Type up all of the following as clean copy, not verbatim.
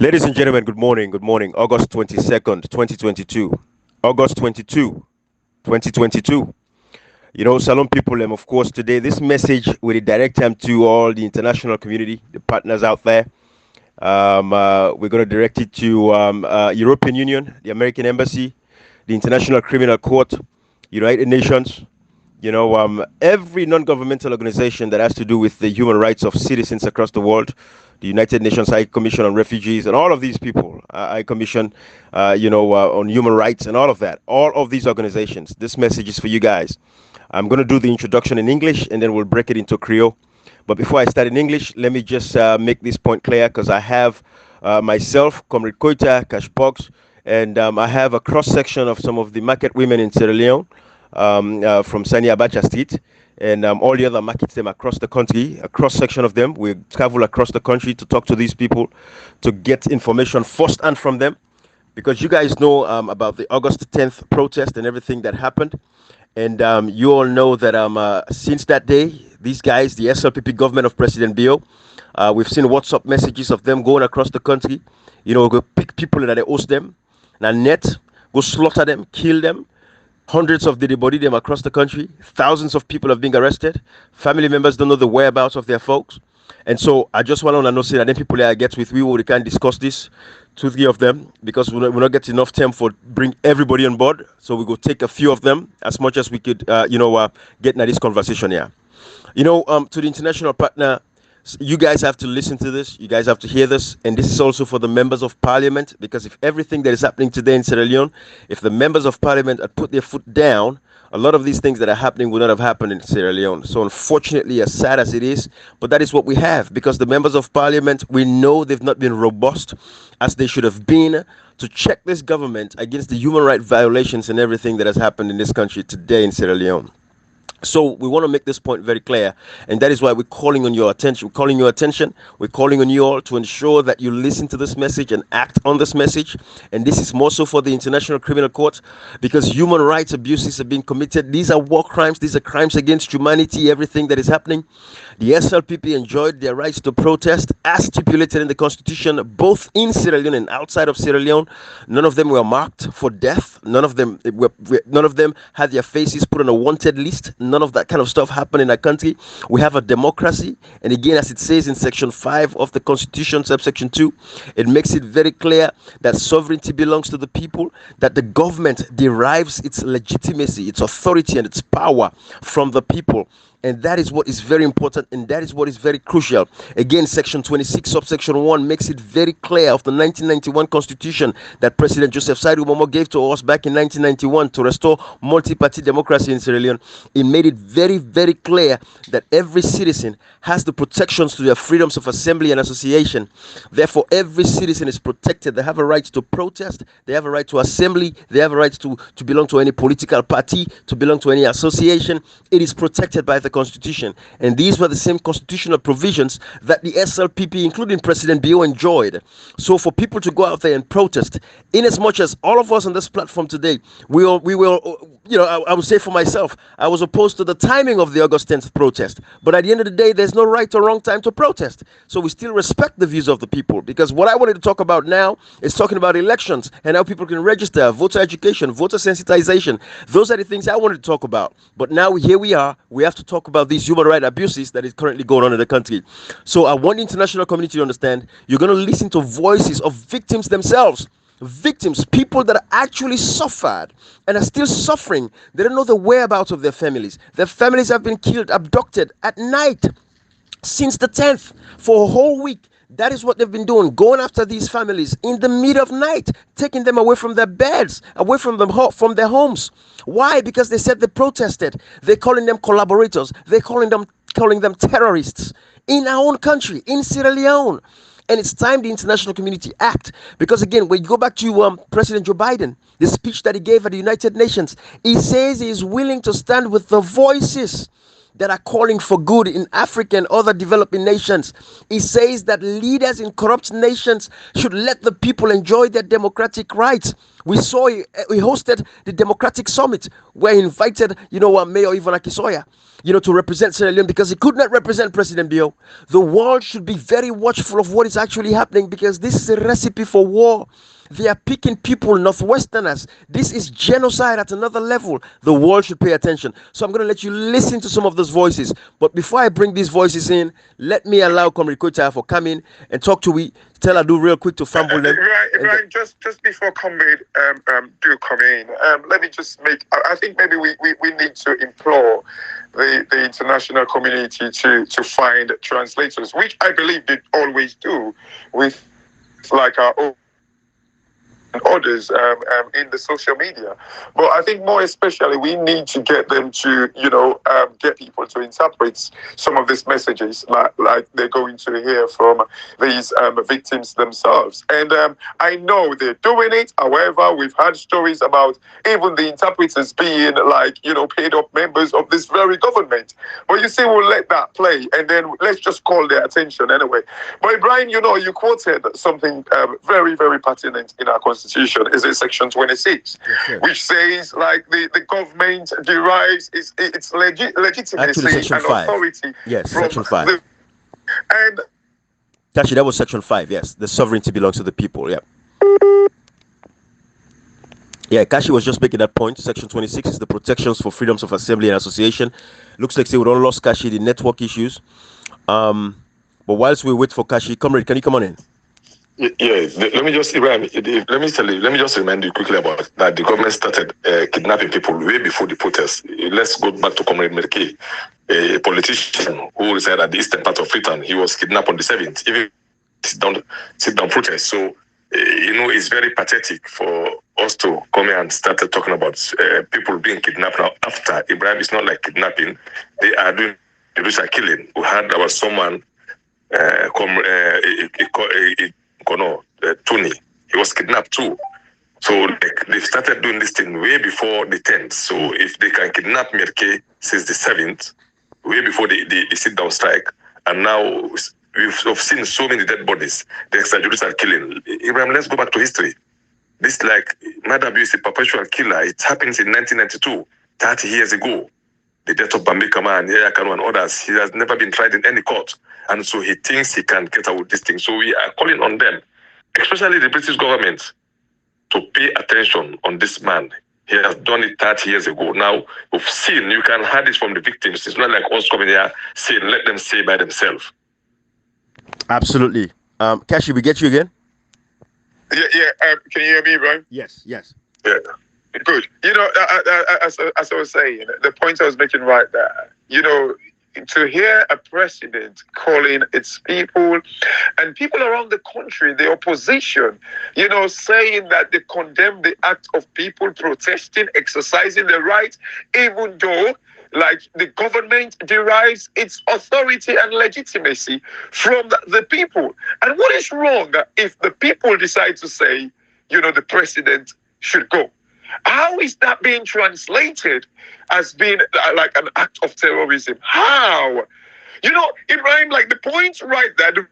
Ladies and gentlemen, good morning. Good morning. August 22nd, 2022. August 22, 2022. Salon people, of course, today this message will direct them to all the international community, the partners out there. We're going to direct it to European Union, the American Embassy, the International Criminal Court, United Nations, every non-governmental organization that has to do with the human rights of citizens across the world, the United Nations High Commission on Refugees, and all of these people, High Commission, on human rights, and all of that. All of these organizations. This message is for you guys. I'm going to do the introduction in English, and then we'll break it into Creole. But before I start in English, let me just make this point clear, because I have myself, Comrade Koita, Cashbox, and I have a cross section of some of the market women in Sierra Leone, from Sani Abacha State, and all the other markets them across the country, a cross section of them. We travel across the country to talk to these people, to get information firsthand from them, because you guys know about the August 10th protest and everything that happened. And you all know that since that day, these guys, the SLPP government of President Bio, we've seen WhatsApp messages of them going across the country, go pick people that they host them, and net, go slaughter them, kill them. Hundreds of dead body them across the country. Thousands of people have been arrested. Family members don't know the whereabouts of their folks. And so I just want to know, say that then people that I get with, we can discuss this, two, three of them, because we're not getting enough time for bring everybody on board. So we go take a few of them as much as we could, get into this conversation here. To the international partner, you guys have to listen to this. You guys have to hear this. And this is also for the members of parliament, because if everything that is happening today in Sierra Leone, if the members of parliament had put their foot down, a lot of these things that are happening would not have happened in Sierra Leone. So unfortunately, as sad as it is, but that is what we have, because the members of parliament, we know they've not been robust as they should have been to check this government against the human rights violations and everything that has happened in this country today in Sierra Leone. So we want to make this point very clear, and that is why we're calling on your attention. We're calling your attention. We're calling on you all to ensure that you listen to this message and act on this message. And this is more so for the International Criminal Court, because human rights abuses have been committed. These are war crimes. These are crimes against humanity. Everything that is happening. The SLPP enjoyed their rights to protest as stipulated in the Constitution, both in Sierra Leone and outside of Sierra Leone. None of them were marked for death. None of them had their faces put on a wanted list. None of that kind of stuff happened in our country. We have a democracy, and again, as it says in Section 5 of the Constitution, subsection 2, it makes it very clear that sovereignty belongs to the people, that the government derives its legitimacy, its authority, and its power from the people. And that is what is very important, and that is what is very crucial. Again, Section 26, subsection 1 makes it very clear of the 1991 Constitution that President Joseph Saidu Momo gave to us back in 1991 to restore multi-party democracy in Sierra Leone. It made it very, very clear that every citizen has the protections to their freedoms of assembly and association. Therefore, every citizen is protected. They have a right to protest. They have a right to assembly. They have a right to belong to any political party, to belong to any association. It is protected by the Constitution, and these were the same constitutional provisions that the SLPP, including President Bio, enjoyed. So for people to go out there and protest, in as much as all of us on this platform today, we will, I would say for myself, I was opposed to the timing of the August 10th protest, but at the end of the day, there's no right or wrong time to protest. So we still respect the views of the people, because what I wanted to talk about now is talking about elections and how people can register, voter education, voter sensitization. Those are the things I wanted to talk about. But now here we are. We have to talk about these human rights abuses that is currently going on in the country. So I want the international community to understand, you're going to listen to voices of victims themselves. Victims, people that actually suffered and are still suffering. They don't know the whereabouts of their families. Their families have been killed, abducted at night since the 10th for a whole week. That is what they've been doing, going after these families in the middle of night, taking them away from their beds, away from their homes. Why? Because they said they protested. They're calling them collaborators. They're calling them terrorists in our own country, in Sierra Leone. And it's time the international community act. Because again, when you go back to President Joe Biden, the speech that he gave at the United Nations, he says he is willing to stand with the voices that are calling for good in Africa and other developing nations. It says that leaders in corrupt nations should let the people enjoy their democratic rights. We hosted the Democratic Summit where he invited, Mayor Ivan Akisoya, to represent Sierra Leone because he could not represent President Bio. The world should be very watchful of what is actually happening because this is a recipe for war. They are picking people, Northwesterners. This is genocide at another level. The world should pay attention. So I'm going to let you listen to some of those voices. But before I bring these voices in, let me allow Comrade Kocha for coming and talk to we. Tell Adu real quick to fumble them. Right. Just before Comrade do come in, let me just make. I think maybe we need to implore the international community to find translators, which I believe they always do with like our own others in the social media. But I think more especially we need to get them to, get people to interpret some of these messages like they're going to hear from these victims themselves. And I know they're doing it. However, we've had stories about even the interpreters being paid up members of this very government. But you see, we'll let that play and then let's just call their attention anyway. But Brian, you quoted something very, very pertinent in our constitution. Is it section 26, which says the government derives its legitimacy and authority. Yes, from section 5. And actually, that was section 5. Yes, the sovereignty belongs to the people. Yeah. Yeah, Kashi was just making that point. Section 26 is the protections for freedoms of assembly and association. Looks like we don't lost Kashi the network issues. But whilst we wait for Kashi, comrade, can you come on in? Yeah, let me just remind you quickly about that. The government started kidnapping people way before the protests. Let's go back to Comrade Merke, a politician who resided at the eastern part of Freetown. He was kidnapped on the 7th, even sit down protest. So, it's very pathetic for us to come here and start talking about people being kidnapped now after Ibrahim. It's not like kidnapping. They are doing judicial killing. We had our someone Tony, he was kidnapped too. So they started doing this thing way before the 10th. So if they can kidnap Merke since the 7th, way before the sit-down strike, and now we've seen so many dead bodies, the extrajudicial killing. Ibrahim, let's go back to history. This murder abuse, a perpetual killer, it happened in 1992, 30 years ago. The death of Bambikama and Yaya Kanu and others, he has never been tried in any court. And so he thinks he can get out with this thing. So we are calling on them, especially the British government, to pay attention on this man. He has done it 30 years ago. Now, we've seen, you can hear this from the victims. It's not like us coming here saying, let them say by themselves. Absolutely. Kashi, we get you again? Yeah. Can you hear me, Brian? Yes. Yeah. Good. As I was saying, the point I was making right there, to hear a president calling its people and people around the country, the opposition, saying that they condemn the act of people protesting, exercising their rights, even though the government derives its authority and legitimacy from the people. And what is wrong if the people decide to say, the president should go? How is that being translated as being like an act of terrorism? How? Ibrahim, the point right there,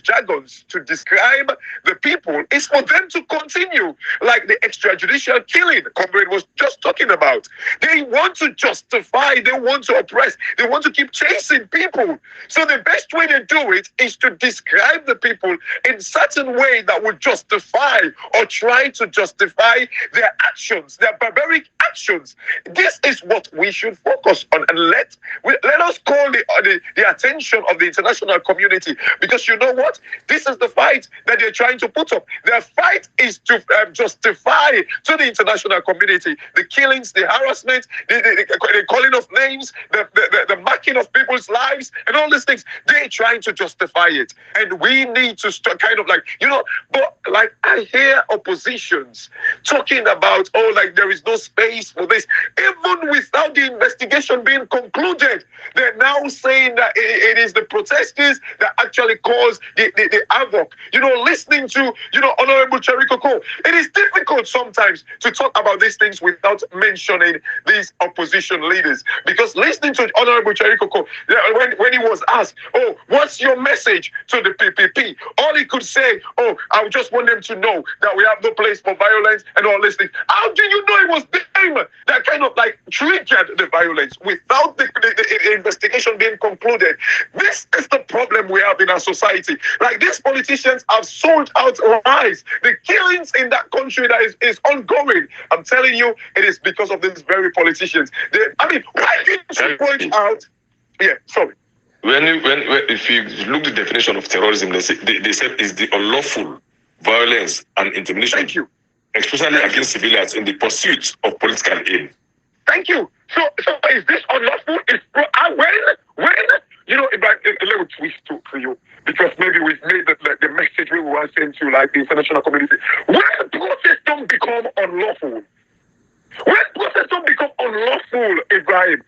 jargons to describe the people is for them to continue like the extrajudicial killing Comrade was just talking about. They want to justify, they want to oppress, they want to keep chasing people. So the best way to do it is to describe the people in certain way that would justify or try to justify their actions, their barbaric actions. This is what we should focus on, and let us call the attention of the international community, because what? This is the fight that they're trying to put up. Their fight is to justify to the international community the killings, the harassment, the calling of names, the marking of people's lives, and all these things. They're trying to justify it. And we need to start but I hear oppositions talking about, there is no space for this. Even without the investigation being concluded, they're now saying that it is the protesters that actually caused the havoc, listening to, Honorable Cherry Coco. It is difficult sometimes to talk about these things without mentioning these opposition leaders. Because listening to Honorable Cherry Coco, when he was asked, oh, what's your message to the PPP? All he could say, oh, I just want them to know that we have no place for violence and all these things. How do you know it was them that kind of like triggered the violence without the investigation being concluded? This is the problem we have in our society. Like, these politicians have sold out lies. The killings in that country that is ongoing. I'm telling you, it is because of these very politicians. Why didn't you point out? Yeah, sorry. If you look at the definition of terrorism, they said it's the unlawful violence and intimidation. Thank you. Especially against civilians in the pursuit of political aim. Thank you. So is this unlawful? When let me twist to you, because maybe we've made the message we want to send to like the international community. When protests don't become unlawful, Ibrahim,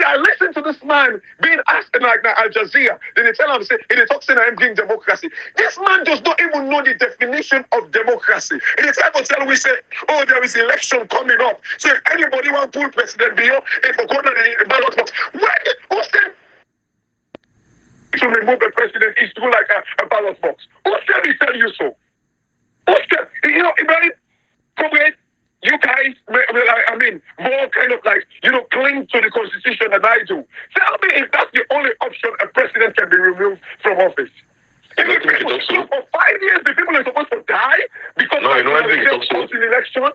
I listened to this man being asked like Al Jazeera. Then they tell him, say, he talks in him being democracy. This man does not even know the definition of democracy. In the time of tell we say, oh, there is election coming up. So if anybody want to pull President Bill, if we go to the ballot box, who said to remove the president is through like a ballot box? Who said he tell you so? Who said, Ibrahim, from where you guys, more kind of like, cling to the Constitution than I do. Tell me if that's the only option a president can be removed from office. For 5 years, the people are supposed to die because of the election.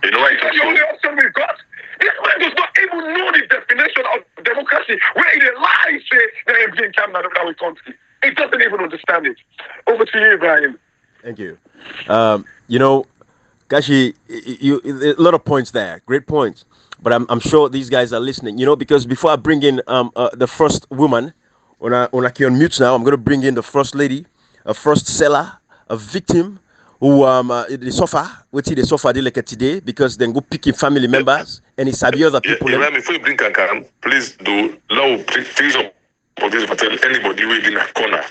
You know why that's the only option we've got. This man does not even know the definition of democracy, where in a lie say that being cabinet of our country. He doesn't even understand it. Over to you, Brian. Thank you. Kashi, a lot of points there, great points. But I'm sure these guys are listening, because before I bring in the first woman, on a mute now, I'm going to bring in the first lady, a first seller, a victim who they suffer like today because then go picking family members and it's other people. Yeah, before you bring Kankaram, please do allow please for this tell anybody who is in a corner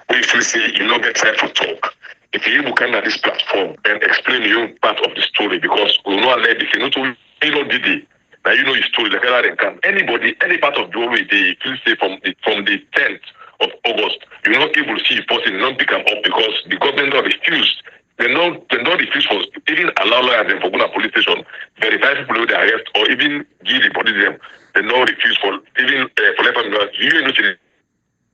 where you feel say you not get time to talk. If you can at this platform and explain your part of the story, because we know let if you know to did it. Now you know your story, like that can anybody, any part of the way they feel say from the 10th of August, you're not able to see a person, not pick them up because the government not refused. They not refuse for even allow lawyers and for go to police station, verify people who they arrest or even give the body them. They not refuse for even for life and you know to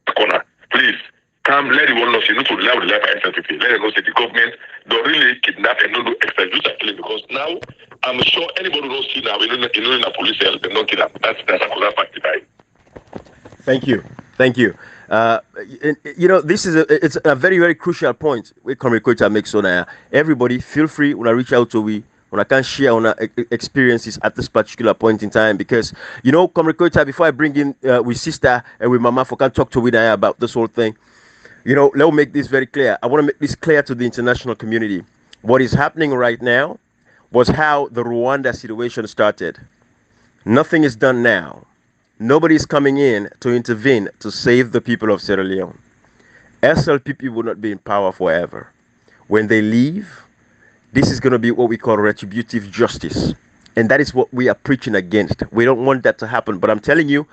the corner. Please. Come, let the world know you need to rely on the life and certificate. Let them know that the government don't really kidnap and don't do extrajudicial killing because now I'm sure anybody who don't see now in a police cell, they don't kill them. That's a fact. Thank you. This is it's a very, very crucial point. We Comrade makes on everybody feel free when I reach out to we when I can share on experiences at this particular point in time because Comrade before I bring in with sister and with mama for can talk to with about this whole thing. Let me make this very clear. I want to make this clear to the international community. What is happening right now was how the Rwanda situation started. Nothing is done now. Nobody is coming in to intervene to save the people of Sierra Leone. SLPP will not be in power forever. When they leave, this is going to be what we call retributive justice. And that is what we are preaching against. We don't want that to happen. But I'm telling you,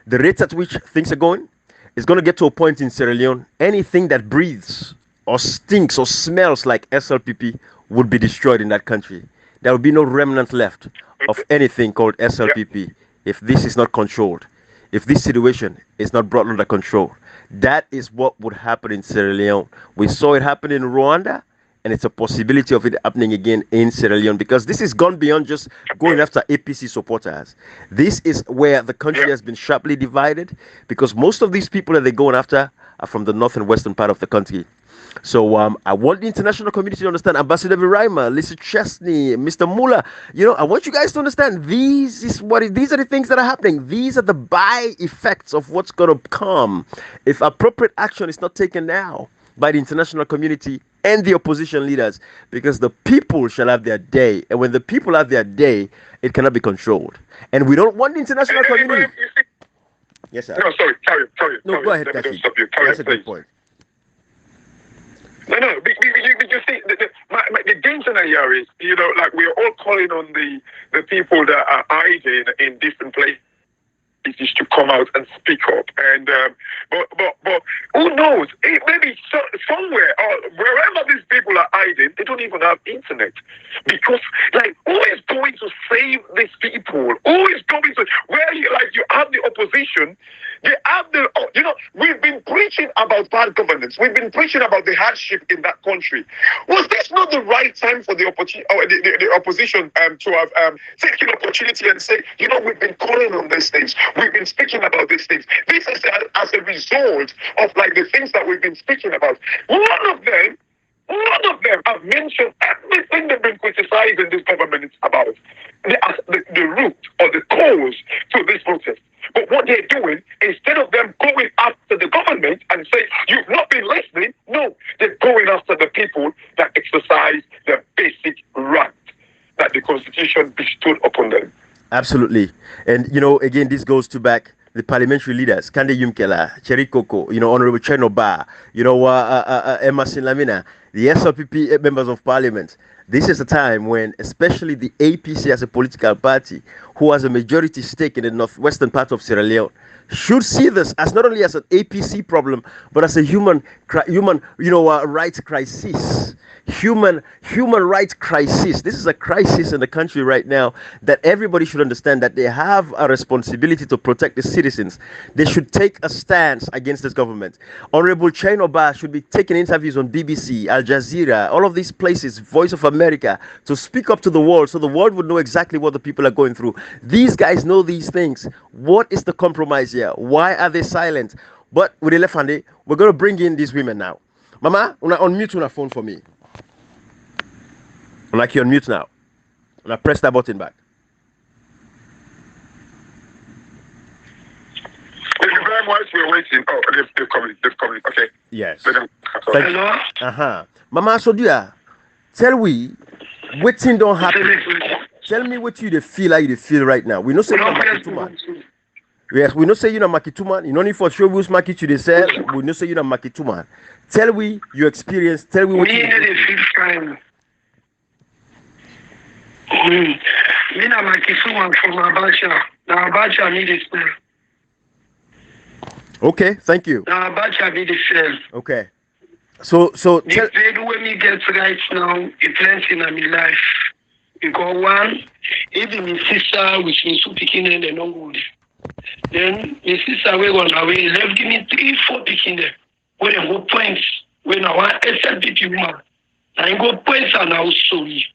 the rates at which things are going, it's going to get to a point in Sierra Leone, anything that breathes or stinks or smells like SLPP would be destroyed in that country. There will be no remnant left of anything called SLPP if this is not controlled, if this situation is not brought under control. That is what would happen in Sierra Leone. We saw it happen in Rwanda, and it's a possibility of it happening again in Sierra Leone because this has gone beyond just going after APC supporters. This is where the country has been sharply divided because most of these people that they're going after are from the north and western part of the country. So I want the international community to understand, Ambassador Viraima, Lisa Chesney, Mr. Muller, I want you guys to understand these are the things that are happening. These are the by effects of what's going to come if appropriate action is not taken now by the international community and the opposition leaders, because the people shall have their day. And when the people have their day, it cannot be controlled. And we don't want the international community. Yes, sir. No, sorry. No, go ahead, Kashi. That's a good point. No. You see, the danger here is, like we're all calling on the people that are hiding in different places to come out and speak up, and but who knows? Maybe somewhere or wherever these people are hiding, they don't even have internet, because like who is going to save these people? Who is going to you have the opposition? They have we've been preaching about bad governance. We've been preaching about the hardship in that country. Was this not the right time for the opposition to have taken opportunity and say, we've been calling on these things. We've been speaking about these things. This is as a result of like the things that we've been speaking about. None of them have mentioned everything they've been criticizing this government about. The root or the cause to this protest. But what they're doing, instead of them going after the government and say, you've not been listening, no, they're going after the people that exercise their basic right that the Constitution bestowed upon them. Absolutely. And, again, this goes to back the parliamentary leaders, Kande Yumkela, Cherry Coco, Honorable Chenoba, Emerson Lamina, the SLPP members of parliament. This is a time when, especially the APC as a political party, who has a majority stake in the northwestern part of Sierra Leone, should see this as not only as an APC problem, but as a human rights crisis. Human rights crisis. This is a crisis in the country right now that everybody should understand that they have a responsibility to protect the citizens. They should take a stance against this government. Honorable Chenoba should be taking interviews on BBC, Al Jazeera, all of these places, Voice of America, to speak up to the world so the world would know exactly what the people are going through. These guys know these things. What is the compromise here? Why are they silent? But with the left hand, we're going to bring in these women now. Mama, unmute your phone for me. Like you're on mute now. And I press that button back. Thank you very much. We're waiting. Oh, they've come. Okay. Yes. Thank you. Uh-huh. Mama Sodia, tell we what thing don't happen. Tell me what you feel like you feel right now. We know say you're Makituman. Yes, we know say you're Makituman. You know need for sure who's Makitu they sell. We know say you're Makituman. Tell we your experience. Tell me what you feel. Me na Makisuman from Abacha. Now Abacha need it now. Okay, thank you. Now Abacha need it sell. Okay. So the trade when me get right now, it plans in my life. Because one, even my sister, which means to picking in the non good. Then my sister we gone away, left give me 3-4 picking them. When I go points, when I want SLPP woman, I go points and I was sorry.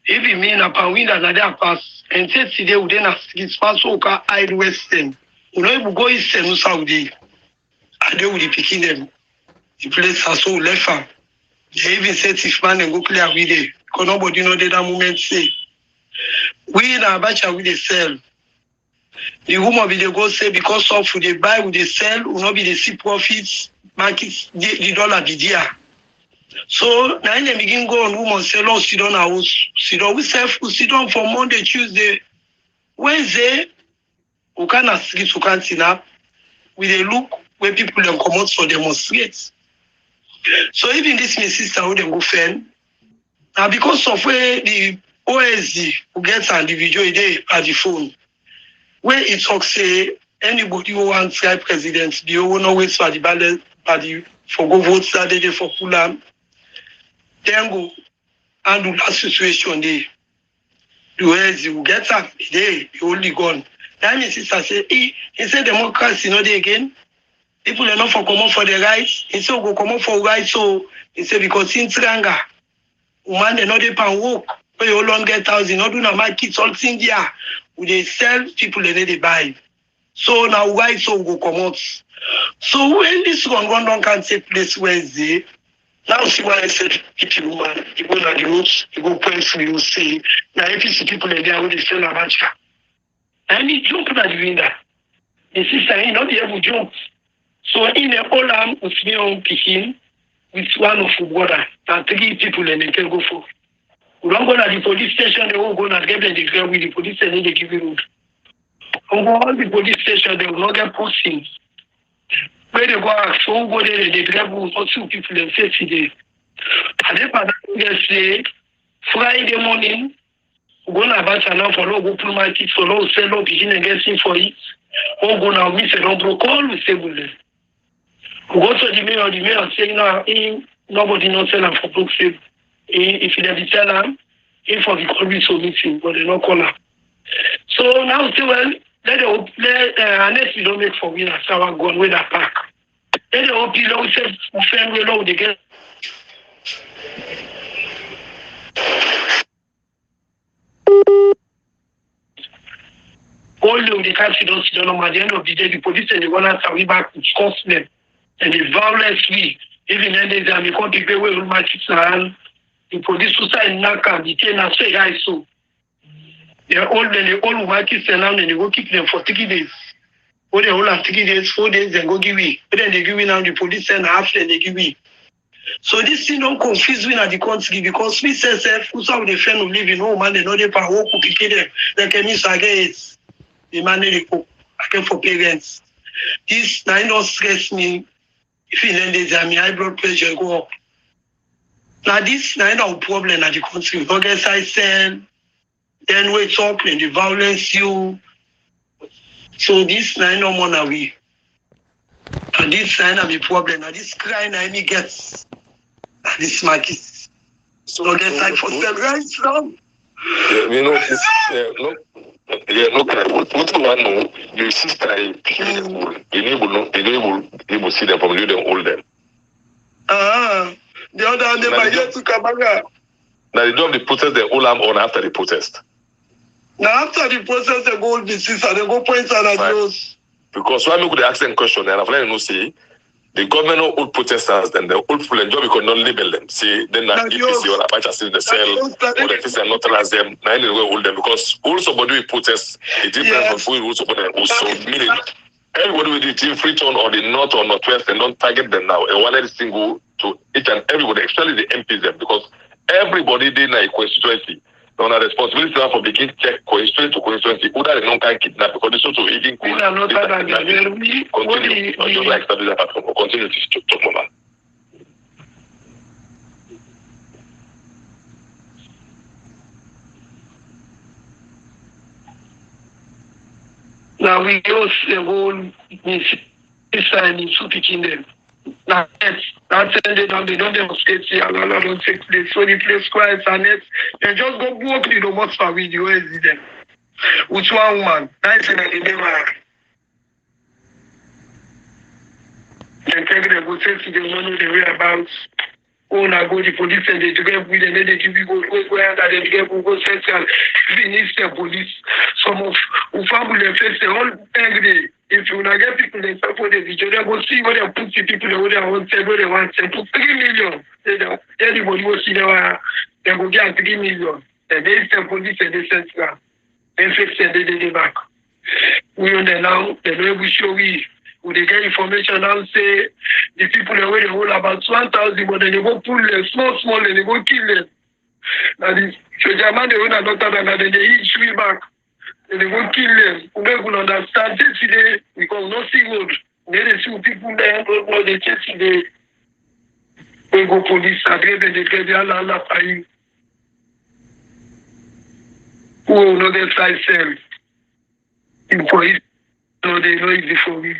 Even me na pa win another pass and say today we then ask pass oka hide western. We no go eastern or Saudi. And they will be picking them. The place has so left farm. They even said if man and go clear with it. Because nobody know that moment say. We na Abacha we they sell. The woman will they go say because of they buy we they sell, will not be the see profits, market the dollar be there. So now in the beginning go on woman say, "Lord, sit down house, sit down." We sit down for Monday, Tuesday, Wednesday. We can't sleep, we can't sit up. We they look where people then come out for demonstrate. So even this my sister who then go fan. Now because of where the OSD who gets an individual day at the phone, where it talks say anybody who wants to president, they will not wait for the ballot party for go vote that day for Pulam. Then go handle that situation there. The OSD will get up today, he only gone. Then my sister say, he said democracy not there again. People are not for come out for the rights. He said go come out for rights. So he said because in Tranga, woman they not they pan work. But you long get housing, not do na market all thing there. We they sell people they buy. So now rights so go come out. So when this one don't can take place Wednesday, now see what I said people woman, you go to the roots, you go point for you say now if you see people there who they sell a bunch. And he jump at the window. The sister he not be able to jump. So in the whole arm with me on picking with one of the water and 3 people and they can go for. We don't go to the police station, they won't go and get them the girl with the police station, they give you road. All the police station, they will not get posting. Where they go ask, so go there, they grab 1 or 2 people and say today. And if I say Friday morning, go na batch now for no go pull my kids for no sell no begin and get for it. Or go now miss a no call we say we go to the mayor say no, nobody not sell them for book sale. If you never tell them, if for the call we so meeting, but they not call them. So now say well, let unless you don't make for me as our gun with that pack. Let the OP law say friend we know they get. All the country don't see them. At the end of the day, the police and the owners are back to cost them. And the violence we, even then they are because people will match it. The police will say Naka, the ten and say guys so. They are all match it and they go keep them for 30 days. Or they all have 30 days, 4 days, they go give me. But then they give me now the police and half then they give me. So this thing don't confuse me at the country because we say who saw the friend who live in home and they know they power who pick them. They can miss against the money again for parents. This now don't stress me. If you learn this, high blood pressure go up. Now this now no problem at the country. Because I said, then we talk and the violence you. So this now no more now we. And this now the problem. Now this crying I me gets. This market. So get time for them right now. Yeah, you know, what you want to know, your sister enable see them from you them hold them. The other day my year to Kabanga. Now they do the protest they hold them on after the protest. Now after the protest they go the sister, they go point at those. Because why me could ask them question and I've let you say the government of old protesters then the old people enjoy because not label them. See, then that EPC or Apache still the cell or the FCC are not as them. Now anyway hold them because also somebody will protest it depends on who also also meaning everybody with the team Freetown or the north or northwest and don't target them now. And one every single to each and everybody, especially the MPs them because everybody they na a constituency. On a responsibility now for making check constituency to constituency. Who that no can kidnap because this also even could continue. Just like establish that platform. Continue to talk more. Now we use the whole sign in picking them. Now that's ended on they don't demonstrate here, a lot don't take place. So the place quiet and they just go walk the most for video is them. With one woman, 1991. They take the go take to the money the whereabouts. Oh, now go the police and they get with them, they give you go and they get go central. Finish the police. Some of who family face the whole angry. If you not get people they support the video, they go see what they put the people where they want to, where they want to put 3 million. Everybody will see them, they go get 3 million. And they send police and they central. They fix and they back. We on the now, the way we show we they get information now say the people that where they hold about 1,000, but then they go pull them small and they go kill them. Now the German they own a lot and then they eat three back. And they go kill them. We don't understand this today because no see road. They see people there, but they chase today. They go police and they get the Allah for you. Who will not get side cell? In police, so they know it before me.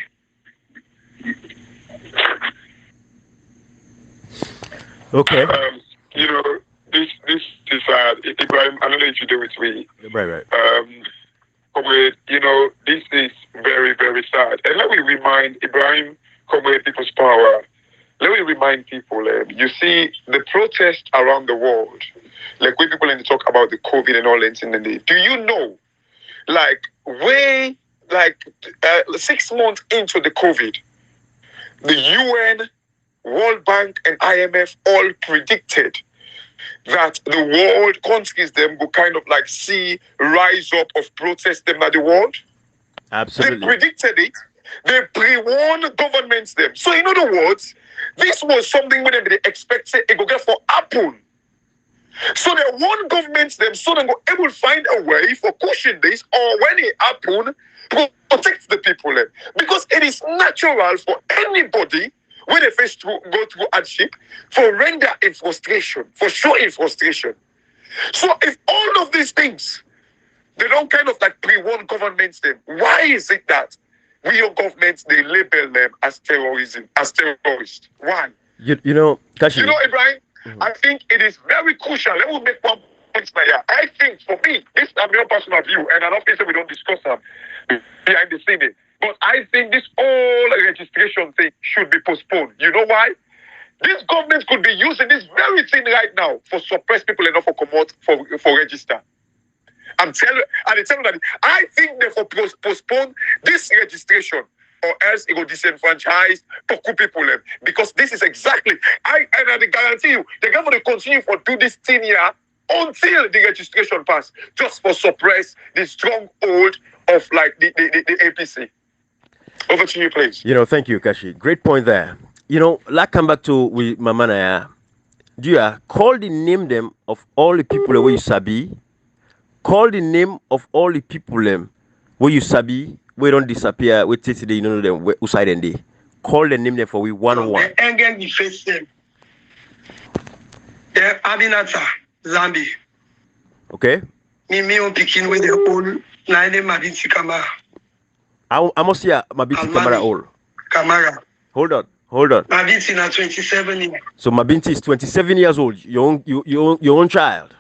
Okay. You know, this is Ibrahim. I don't know if you do it with me. Right. You know, this is very, very sad. And let me remind Ibrahim, Comrade People's Power. Let me remind people. You see the protests around the world, like when people talk about the COVID and all that. Do you know, like 6 months into the COVID, the UN, World Bank, and IMF all predicted that the world countries them will kind of like see rise up of protest them at the world. Absolutely. They predicted it. They pre-warned governments them. So in other words, this was something when they expected it go get for happen. So they warn governments them so they go able to find a way for cushion this or when it happen to protect the people. Because it is natural for anybody when they face through, go through hardship, for render in frustration, for show in frustration. So if all of these things, they don't kind of like pre-warn governments them, why is it that we your governments, they label them as terrorism, as terrorists? Why? You know, Kashi. You know, Ibrahim, I think it is very crucial. Let me make one point here. I think for me, this is my personal view, and I don't think that we don't discuss them behind the scene. But I think this whole registration thing should be postponed. You know why? This government could be using this very thing right now for suppress people enough for commot for register. I'm telling that I think they for postpone this registration, or else it will disenfranchise people, because this is exactly I guarantee you they're going to continue for do this thing here until the registration pass, just for suppress the stronghold of like the APC. Over to you, please. You know, thank you, Kashi. Great point there. You know, like come back to with Mamana. Do you call the name them of all the people where you sabi? Call the name of all the people where you sabi, we don't disappear, we take today, you know them where side and day. Call the name them for we 1-on-1. And again we face them. They're Abinata, Zambi. Okay. Me picking with the old nine Mabinti Kamara. I must hear Mabinti Kamara all. Kamara. Hold on. Mabinti na 27 years. So Mabinti is 27 years old. Your own child.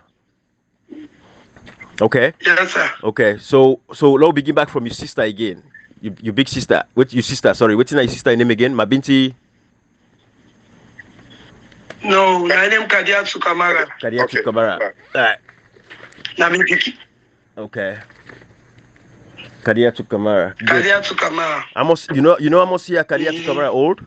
Okay. Yes, sir. Okay. So let's begin back from your sister again. Your big sister. What's your sister? Sorry. What's your sister name again? Mabinti. No, my name Kadiatu Kamara. Kadiatu Kamara. All right. Namipiki. Okay. Kadiatu Kamara. Kadiatu Kamara. You know almost here Kadiatu Kamara old?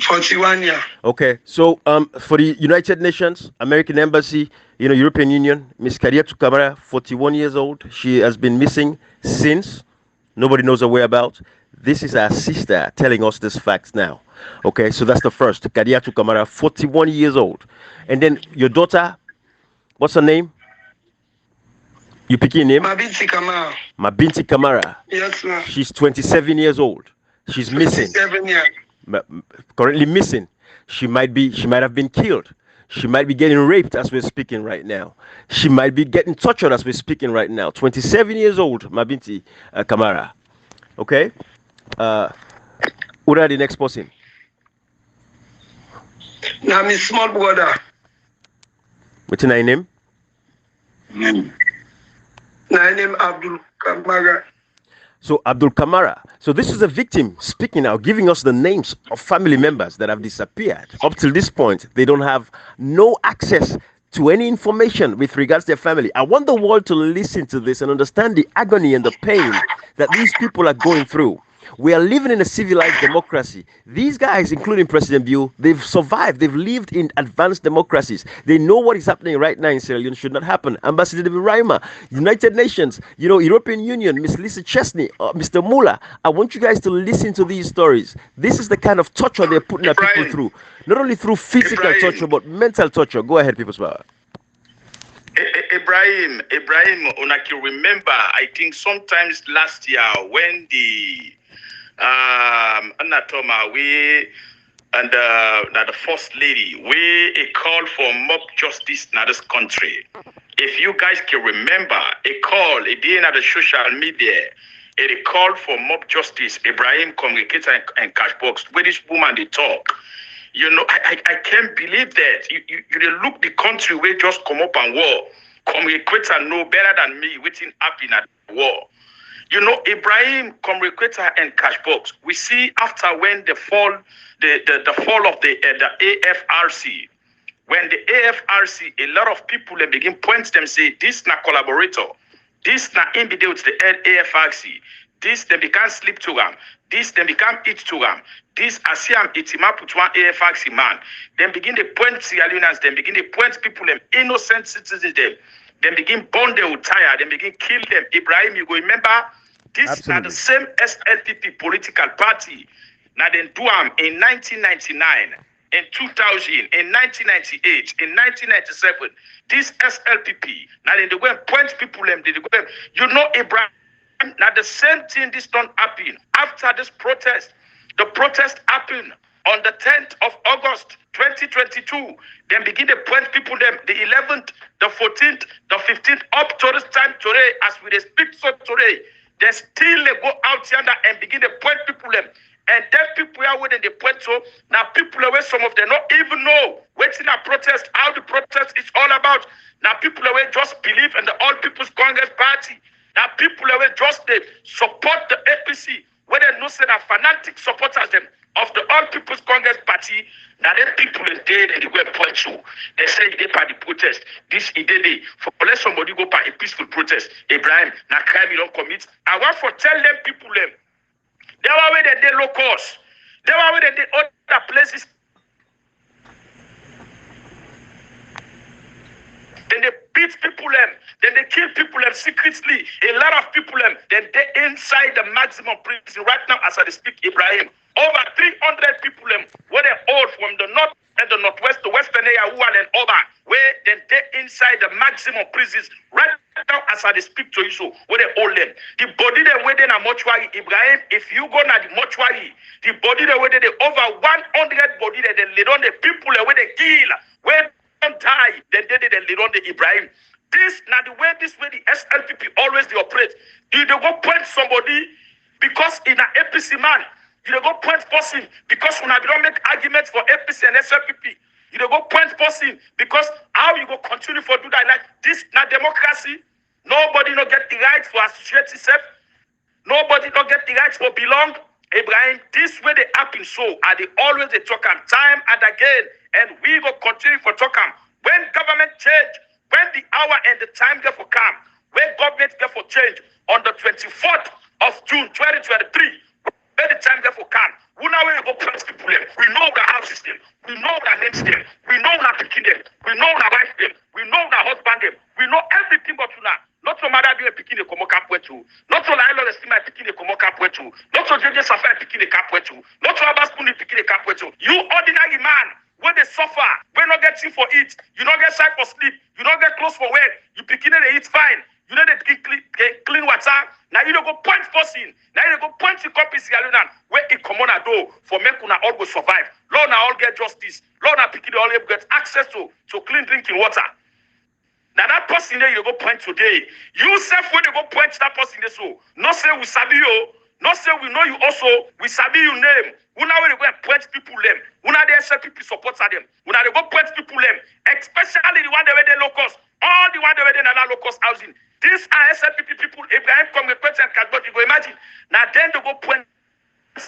41 years. Okay. So for the United Nations, American Embassy, European Union, Miss Kadiatu Kamara, 41 years old. She has been missing since. Nobody knows her whereabouts. This is our sister telling us these facts now. Okay, so that's the first. Kadiatu Kamara, 41 years old. And then your daughter, what's her name? You pick your name? Mabinti Kamara. Mabinti Kamara. Yes, ma'am. She's 27 years old. She's missing. 27 years. Currently missing. She might have been killed. She might be getting raped as we're speaking right now. She might be getting tortured as we're speaking right now. 27 years old, Mabinti Kamara. Okay? Who are the next person? Now, my small brother. What's your name? My name Abdul Kamara. So Abdul Kamara. So this is a victim speaking now, giving us the names of family members that have disappeared. Up till this point, they don't have no access to any information with regards to their family. I want the world to listen to this and understand the agony and the pain that these people are going through. We are living in a civilized democracy. These guys, including President Bill, they've survived. They've lived in advanced democracies. They know what is happening right now in Sierra Leone should not happen. Ambassador David Raima, United Nations, European Union, Miss Lisa Chesney, Mr. Muller. I want you guys to listen to these stories. This is the kind of torture they're putting our people through. Not only through physical torture, but mental torture. Go ahead, People's Power. Ibrahim, Unaki, remember, I think sometimes last year when the Anatoma, we and the first lady, we a call for mob justice in this country. If you guys can remember, a call, it did at the social media, a call for mob justice. Ibrahim communicates and cash box where this woman they talk. I can't believe that. You look the country where just come up and war. Communicator know better than me waiting happen at war. Ibrahim, communicator and Cashbox. We see after when the fall of the AFRC, when the AFRC, a lot of people they begin point them say this na collaborator, this na in with the AFRC, this they become sleep to them, this they become eat to them, this Asiam itima put one AFRC man. Then begin to point Sierra Leoneans, then begin to point people them innocent citizens them. Then begin burn them with tire, then begin kill them. Ibrahim, you go remember, this is not the same SLPP political party. Now then do them in 1999, in 2000, in 1998, in 1997. This SLPP, now then they go and point people them, they go, Ibrahim, now the same thing this don't happen. After this protest, The protest happened on the 10th of August 2022. Then begin to point people them the 11th, the 14th, the 15th up to this time today as we dey speak so today. They still they go out yonder and begin to point people them. And then people are where they point to. Now people away some of them not even know waiting a protest, how the protest is all about. Now people away just believe in the All People's Congress Party. Now people away just they support the APC, where they know say that fanatic supporters them of the All People's Congress Party. Now then people in there and they go and point to. They say they part the protest. This is the day for let somebody go by a peaceful protest. Abraham, now crime you don't commit. I want for tell them people them. They were where they locals. They were where they other places. Then they beat people them. Then they kill people them secretly. A lot of people them. Then they inside the maximum prison right now as I speak, Ibrahim. Over 300 people them where they all from the north and the northwest, the western area who are then over. Where then they inside the maximum prisons right now as I speak to you, so where they all them. The body they where they in a mortuary, Ibrahim, if you go na the mortuary, the body they where they over 100 body they lay on the people where they kill, where don't die, then they lay on the Ibrahim. This now the way this way the SLPP always they operate. They go point somebody because in an APC man. You go point person because when I don't make arguments for APC and SLPP. You go point person because how you go continue for do that like this not democracy. Nobody no get the right for associate itself. Nobody no get the right for belong. Abraham, this way they happen so and they always they talk am time and again and we go continue for talk am. When government change, when the hour and the time get for come, when government get for change on the 24th of June 2023. When the time therefore come, we know where we go press people them. We know the houses them. We know the names them. We know the picking them. We know the wife them. We know the husband them. We know everything but you now. Not so matter being picking the Komoka Puetu. Not so Lilo Estima picking the Komoka Puetu. Not so JJ Safari picking the Capuetu. Not so Abaspuni picking the Capuetu. You ordinary man, when they suffer, when not get for it, you don't get sight for sleep, you don't get clothes for wear, you picking it, they eat fine. You know they clean water. Now you don't go point person. Now you don't go point to copy Sierra Leone where it come on a door for make una all go survive. Lord now all get justice. Lord now picking all get access to clean drinking water. Now that person there you go point today. You self when you go point to that person there so. Not say we sabi you. Not say we know you also. We sabi your name. Una when you go and point people them. Una they SLPP supports them. Una they go point people them. Especially the one that where they locals. All the one that where they allow locals housing. These are SLPP people. Abraham come with President Kadbot. You go imagine. Now then they go point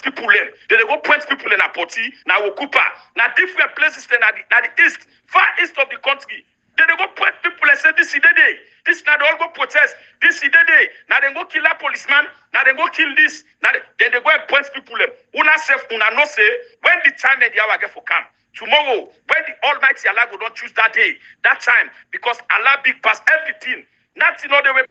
people in. They go point people in Apoti. Now Okupa. Now different places in the east, far east of the country. They go point people and say this is the day. This now they all go protest. This is the day. Now they go kill a policeman. Now they go kill this. Now then they go and point people in. Una self una no say when the time and the hour get for come. Tomorrow, when the Almighty Allah go don't choose that day, that time, because Allah big past everything. Nothing other way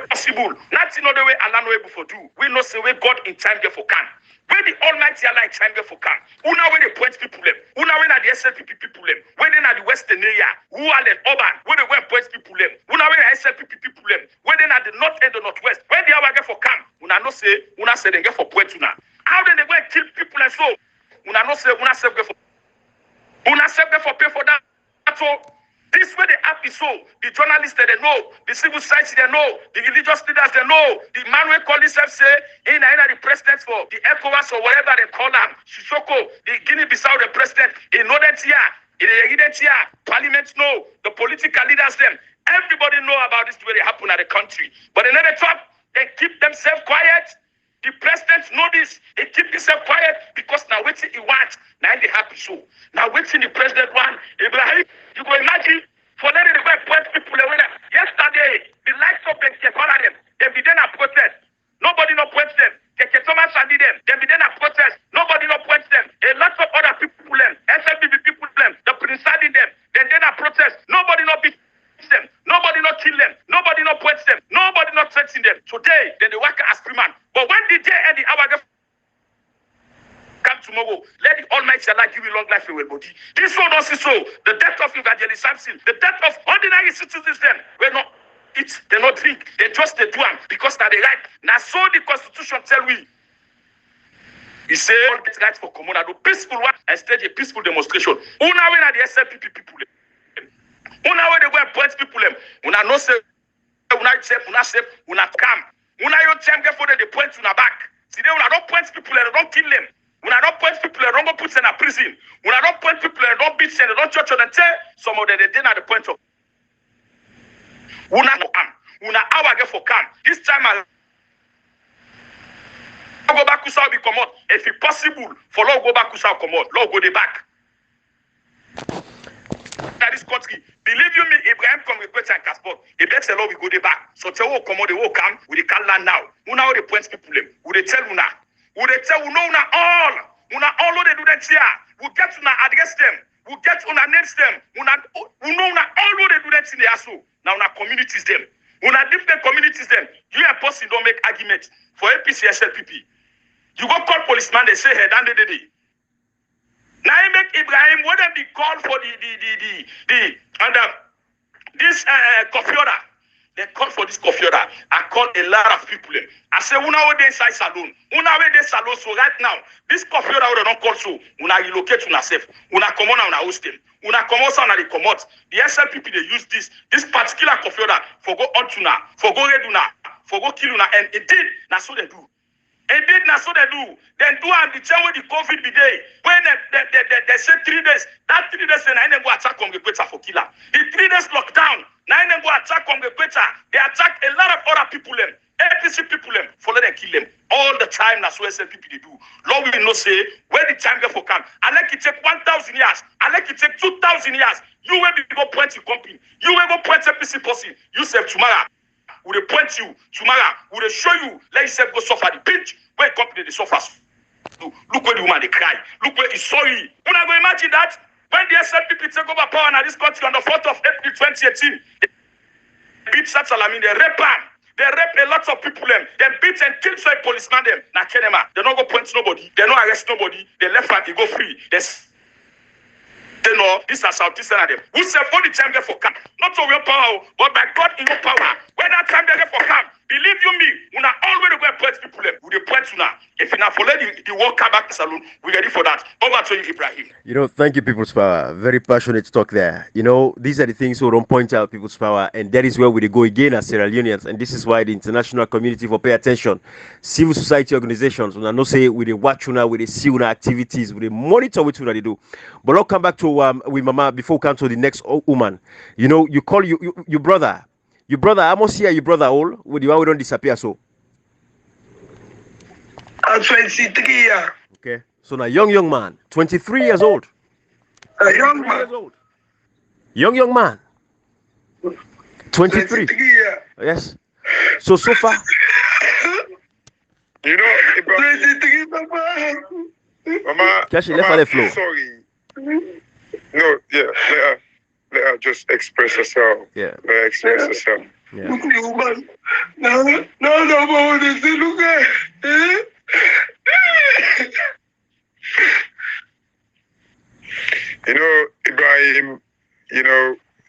possible. Nothing other way Allah no able for do. We know say where God in time get for can. Where the Almighty Allah in time get for can. Una where they point people them. Una where na the SLPP people them. Where they na the Western area. Who are the urban. Where they go and point people them. Una where na SLPP people them. Where they na the north and the northwest. Where the hour get for can. Una no say. Una say they get for point una. How then they go and kill people and so. Una no say. Una say get for. Una say get for pay for that. So. This way they happy so. The journalists they know, the civil society they know, the religious leaders they know, the man we call himself say, in the president for the ECOWAS or whatever they call them, Sissoko, the Guinea-Bissau the president, in Northern Tier, in the Evident Tier, Parliament know, the political leaders them, everybody know about this way they happen at the country. But another top, they keep themselves quiet. The president know this, they keep themselves quiet because now waiting he wants, now they happy so. Now waiting the president want, Ibrahim, you go imagine for them to go and point people away. Yesterday, the likes of them, they be then a protest. Nobody no points them. They can Thomas and them. They be then a protest. Nobody no points them. A lot of other people them, SLPP people them, the prince in them. Then a protest. Nobody no beat them. Nobody no kill them. Nobody no points them. Nobody no threaten them. Today, then they work as man. But when the day and the hour come tomorrow, let the Almighty Allah give you long life and well body. This one also so. The death of Evangelist Samson, the death of ordinary citizens then, we're not eat, they not drink, they just they do them because now they right. Now so the Constitution tell we. He say all get right for common. Do peaceful one and stage a peaceful demonstration. Una when at the SLPP people. Una when they go and point people them. Una no say una safe, una calm. Una your time get for the point una back. See they una don't point people and don't kill them. Una don't point people and don't go put them in a prison. Una don't point people and don't beat them and don't church and tell some of them they did at the point of una no am. Una hour get for calm. This time I go back to South come out. If it's possible for law go back to South come out, law go the back. That this country, believe you me, Abraham come with and passport. If that's the law, we go the back. So tell you come out, they will come. We can land now. Una how they point people them. We they tell una. We they tell una all. Una all they do that here. We get una address them. We get una names them. Una all they do that in the aso. Now una communities them. Una different communities them. You and person don't make argument for APC SLPP. You go call policeman, they say head and they. Now I make Ibrahim, what they call for this coffee order. They call for this coffee order. I call a lot of people. I say, una way they inside salon. Una way they salon. So right now, this coffee order they don't call so. Una relocate una safe. Una come on una host them. Una come on una they come out. The SLPP they use this particular coffee order for go on to na, for go red una, for go kill una, and it did. That's what they do. It did not so they do. Then do and the time when the COVID be day. When they say 3 days, that 3 days then I go attack on the Quetta for killer. The 3 days lockdown, now I go attack on the Quetta. They attack a lot of other people them. APC people them, follow them, kill them. All the time that's what SLPP they do. Lord will not say where the time get for come. I like it take 1,000 years. I like it take 2,000 years. You will be go point your company. You will go point APC person. You say tomorrow. We will point you tomorrow. We will show you. Let yourself go suffer the pinch. Where company they suffer. Look where the woman they cry. Look where he's sorry. You not go imagine that when the SLPP take over power in this country on the 4th of April 2018, they beat Satsalami, they rape them. They rape a lot of people them. They beat and kill some policemen them. Now Kenema, they don't go point nobody. They don't arrest nobody. They left and they go free. They know this is Southeast and them. Who say all the time they for camp? Not to your power, but by God in your power. When that time they get for camp, believe you me, una always go and point people them. We point you now. If you not follow the walk back to saloon, we ready for that. Over to you, Ibrahim. You know, thank you, People's Power. Very passionate talk there. You know, these are the things who don't point out People's Power, and that is where we go again as Sierra Leoneans, and this is why the international community for pay attention. Civil society organizations, we not say we watch una, we see una activities, we monitor what they do. But I'll come back to with Mama before we come to the next woman. You know, you call your brother. Your brother, I must hear your brother all with you. Why we don't disappear so? I'm 23 years. Okay, so now young man, 23 years old. A young man. Years old. Young man. 23. 23 years. Yes. So far. You know, Ibrahim, 23, Mama. Mama, Kashi, left on the floor. Sorry. No, yeah, let her just express herself. Yeah. Let her express herself. Yeah. Look, you man. No, what they say, look at. You know, Ibrahim,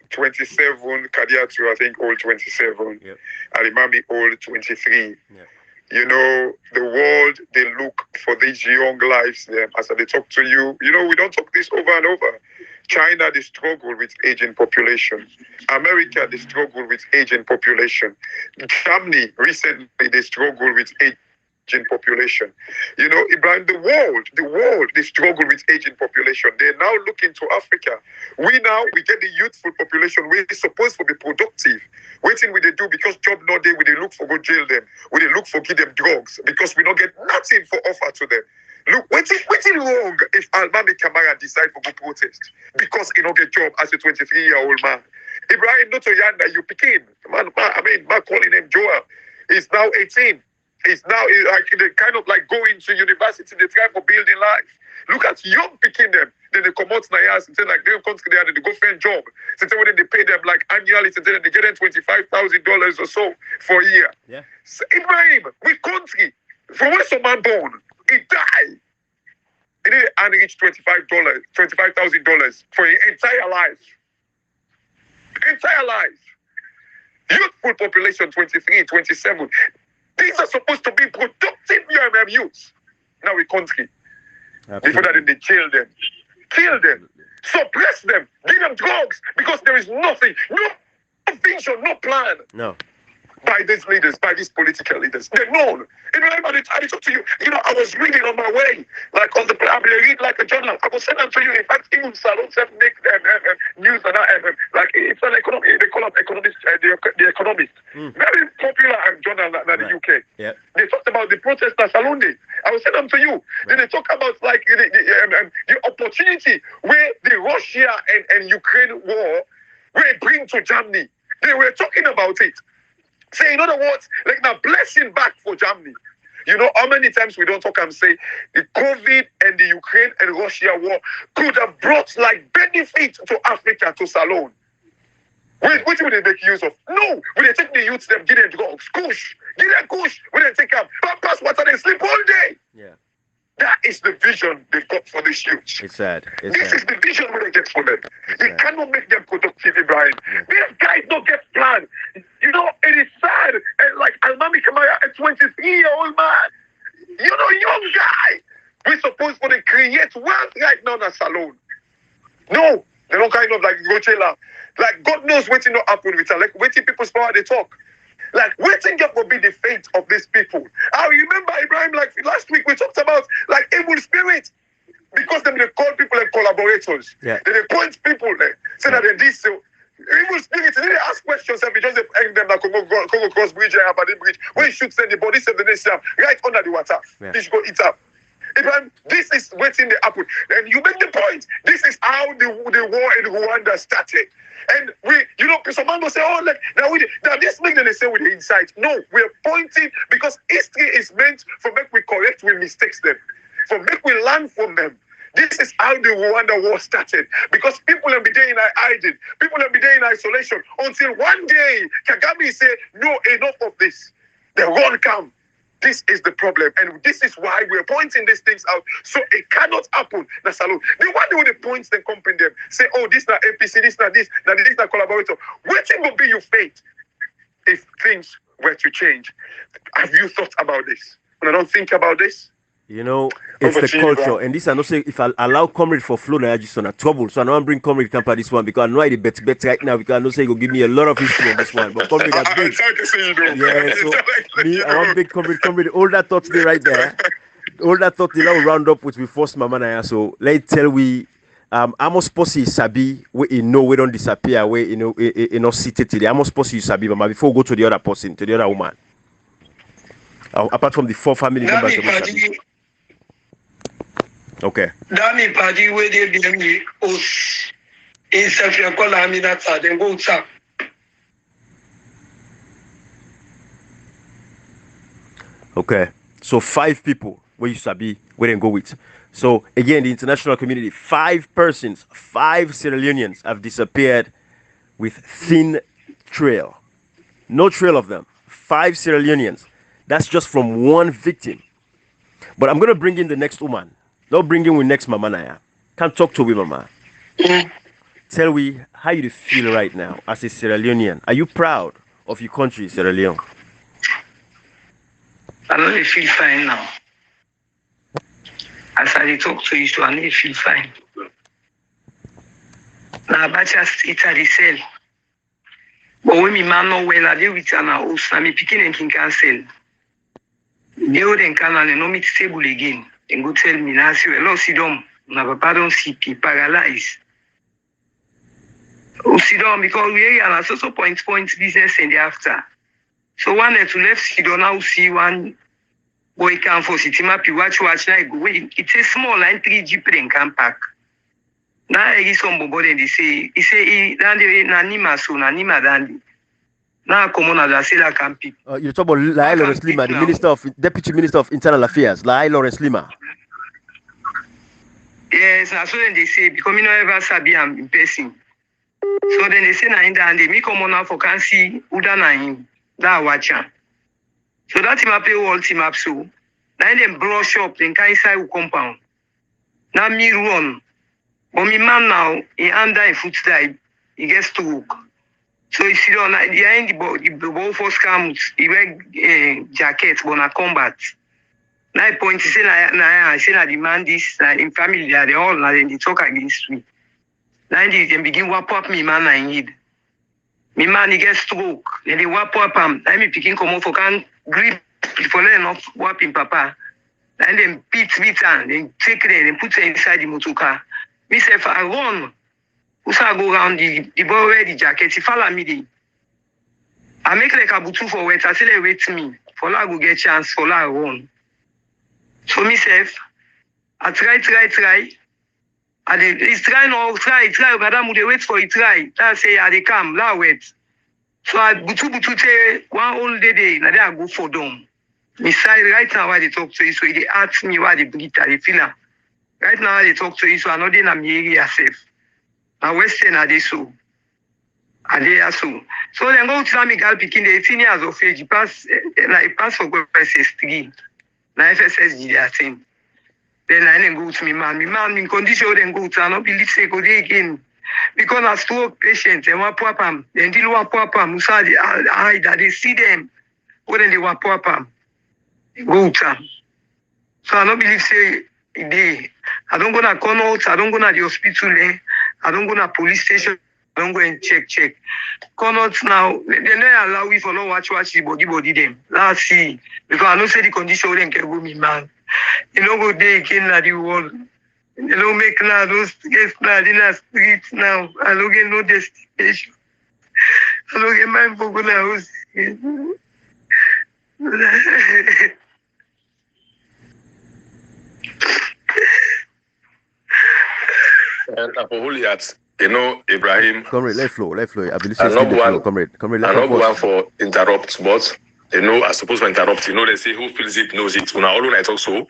27, Kadiatu, I think, all 27. Yep. Alimami, all 23. Yeah. You know, the world, they look for these young lives. As they talk to you, we don't talk this over and over. China, they struggle with aging population. America, they struggle with aging population. Germany, recently, they struggle with aging population. Ibrahim, the world, they struggle with aging population. They're now looking to Africa. We get the youthful population. We're supposed to be productive. Waiting we they do because job not there, we they look for go jail them. We they look for give them drugs because we don't get nothing for offer to them. Look, waiting wrong if Almami Kamara decide to go protest because he don't get job as a 23-year-old man. Ibrahim, not so young that you picking. Man calling him Joel. He's now 18. He's now kind of like going to university. They try for building life. Look at young picking them. Then they come out to my house and say like they come to there and they go find job. So when they pay them like annually, so they get them $25,000 or so for a year. Yeah. So Ibrahim, we country from where some man born, he died. He didn't earn reach $25,000 for his entire life. Entire life. Youthful population 23, 27. These are supposed to be productive UMM youths. in our country. Before that, they jail them, kill them, suppress them, give them drugs, because there is nothing, no vision, no plan. No. By these leaders, by these political leaders. They're known. You know, I talk to you. You know, I was reading on my way, like on the, I read like a journal. I will send them to you. In fact, even salons have make them news and like it's an economic. They call it economist, the Economist. Very popular journal in the UK. Yeah. They talked about the protest at Salon Day. I will send them to you. Then they talk about like the opportunity where the Russia and Ukraine war will bring to Germany. They were talking about it. Say, in other words, like now blessing back for Germany. You know how many times we don't talk and say the COVID and the Ukraine and Russia war could have brought like benefit to Africa, to Salon. What would they make use of? No, when they take the youths, them give them drugs, kush, give them kush, when they take up pass water, they sleep all day. Yeah. That is the vision they've got for these youths. It's sad. This is the vision we get for them. You cannot make them productive, Ibrahim. These guys don't get planned. You know, it is sad. And like Almami Kamara, a 23-year-old man, you know, young guy. We're supposed to create wealth right now in a salon. No, they don't kind of like Rochela. Like God knows what's not happen with her. Like waiting people's power they talk. Like, waiting will be the fate of these people. I remember, Ibrahim, like last week, we talked about like evil spirits. Because they call people like collaborators. Yeah. They point people say that they this. So, evil spirits, they ask questions and we just hang them like Congo Cross Bridge and Aberdeen Bridge. When you shoot send the body, send the nation right under the water. Yeah. They should go eat up. Ibrahim, this is waiting the apple. And you make the point. This is how the war in Rwanda started. And we, you know, some man will say, oh, like, now this make them say with the insight. No, we're pointing because history is meant for make we correct we mistakes them. For make we learn from them. This is how the Rwanda war started. Because people will be there in hiding. People will be there in isolation. Until one day, Kagame say, no, enough of this. The run come. This is the problem, and this is why we're pointing these things out. So it cannot happen. The one with the points then come in them say, "Oh, this not APC, this not this, now this not collaborator." Waiting will be your fate if things were to change. Have you thought about this? When I don't think about this, you know, it's the culture, and this I not say if I allow comrade for flow, I just on a trouble. So I don't bring comrade camp this one because I know I bet right now because I know say you give me a lot of history on this one. But comrade are big. Yeah, so me, I want big comrade. All that thoughts there right there. All that thought they now round up with we first mama na. So let's tell we Amos Posse Sabi we know we don't disappear we you know seated today. Amos Posse Sabi, but before we go to the other person, to the other woman. Apart from the 4 family members of Sabi. Okay. Dami party where they be me us in Safia Kola Aminata then go up. Okay. So 5 people where you sabi where then go with. So again, the international community, 5 persons, 5 Sierra Leoneans have disappeared with thin trail. No trail of them. 5 Sierra Leoneans. That's just from one victim. But I'm gonna bring in the next woman. Not bringing with next mama Naya. Can't talk to we mama. Tell we how you feel right now as a Sierra Leonean. Are you proud of your country, Sierra Leone? I don't feel fine now. As I talk to you, so I don't feel fine. Now, I just eat at the cell. But when my man know well, I deal with an house, I'm picking and can cancel. They wouldn't can and no meet stable again. And go tell me last year, hello, sit down. My papa don't see people paralyzed. Oh, sit down because we are also point business in the after. So one day to left, sit down now see one boy can for city map. You watch now. It's a small line 3G plane can pack. Now I get some body and they say, he say, Nanima so Nanima dandy. Now come on, I say that can pick. You talk about Lai Lawrence Lima, the Deputy Minister of Internal Affairs, Lai Lawrence Lima. Yes, so then they say because me no ever sabi am in person. So then they say na in and they me come on now for can see Uda na him that watch am. So that team up all team up so. Now them brush up then can inside compound. Now me run, but me man now he under a foot die he gets to work. So you see on behind the ball first comes he wear jacket but na combat. Now point say na the man this in family they are all na they talk against me. Now they begin wap up me man I need. Me man he get stroke. Then they wap up I me picking come off for can grip for let enough wap him papa. Then them beat and then take them and put her inside the motor car. Me say if I run, who say I go around the boy wear the jacket, he follow me there. I make like a butu for wait, I say they wait me. For I go get chance, for I run. So myself, I try. It's try, madam, they wait for it, try. That say, they come, now wait. So I butu say, one whole day, now I go for them. Me side right now, why they talk to you, so they ask me why they breathe, they feel. Right now, they talk to you, so I know they na me area safe. Now Western are they so. Are they so. So then go to me girl picking the 18 years of age, pass for SS3. Now FSSG they are saying. Then I didn't go to me man. My man in condition then go to not believe say go there again. Because I stroke patient and one papa, then deal one papa, Musa the eye that they see them. When they want papa, go to them. So I don't believe say they. I don't go to come out, I don't go to the hospital, I don't go to police station, I don't go and check. Come out now, they don't allow me for not watch the body them. Let's see. Because I know say the condition then can go me man. You know go there again at the world. You don't make now those guys now in the streets now. I don't get no destination. I don't get my book now. And Apostoliat, Ibrahim. Comrade, let flow. I believe I'm not one. Comrade, I'm not one for interrupt, but I suppose to interrupt. They say who feels it knows it. When all I talk so,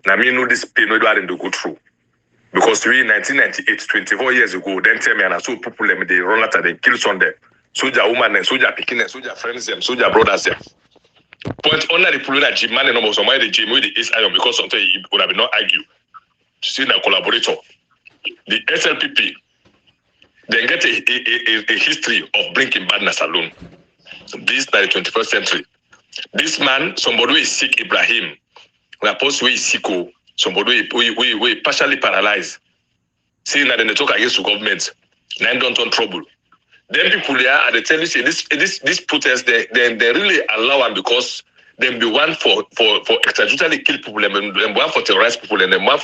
now me know this pain no do to go through. Because we in 1998, 24 years ago, then tell me and I saw people them they run out they kill some them. Soldier woman and soldier picking them, soldier friends them, soldier brothers them. Point under the people that gym man and almost somebody the gym with the East Iron because sometimes it would have not argue. See the collaborator. The SLPP, they get a history of bringing badness alone. This is the 21st century. This man, somebody who is sick, Ibrahim, supposed to be sick, somebody who partially paralyzed. Saying that they talk against the government, then don't want trouble. Then people there, they tell you, say this protest, they really allow them because they be one for extrajudicially kill people, and one for terrorize people, and then one,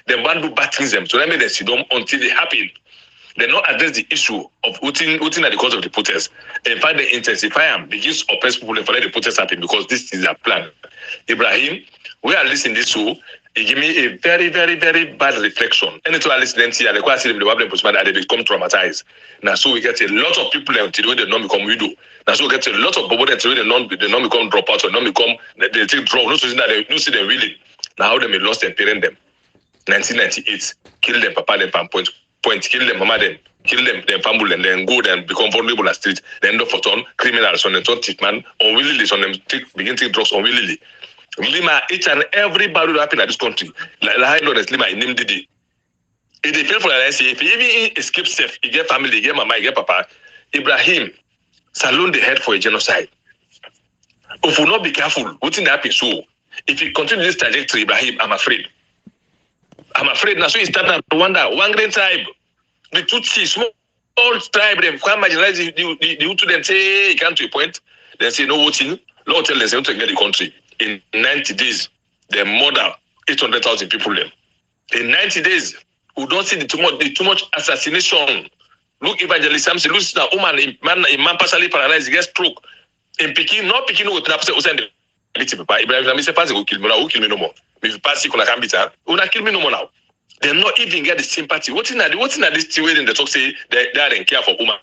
they want to do bad things them. So let me they see them until they happen. They not address the issue of outing at the cause of the protest. In fact, they intensify and begin to oppress people and let the protest happen because this is their plan. Ibrahim, we are listening this show. It give me a very, very, very bad reflection. Anytime I listen to them, they become traumatized. Now, so we get a lot of people until they don't become widow. Now, so we get a lot of people until they don't become dropouts or don't become they take drugs. No see them really. Now, how they may lost and parent them. 1998, kill them, papa them, point, kill them, mama them, kill them, then family, and then go and become vulnerable at street. Then end up for turn criminals on them, turn treatment unwillingly, on them begin to take drugs unwillingly. Lima, each and every battle that happen in this country, like high Lord Lima, in name Didi. If they feel for that, if he even escape safe, he get family, he get mama, he get papa. Ibrahim, salon the head for a genocide. If we not be careful, what's in the happen so? If you continue this trajectory, Ibrahim, I'm afraid. Now, so you start to wonder, one great tribe, the Tutsi, small tribe, them come marginalize the Hutu, then say, you come to a point, then say, no voting, Lord tell them, they want to get the country. In 90 days, they murder 800,000 people. Them. In 90 days, we don't see the too much assassination. Look, Evangelist Samson, look, a man partially paralyzed, he gets stroke. In Peking, not Peking, who will send the papa. Ibrahim, say, pass, will kill me now, who kill me no more. If you pass, you can beat her, who not kill me no more now. They're not even get the sympathy. What's in this thing where they talk say they don't care for woman.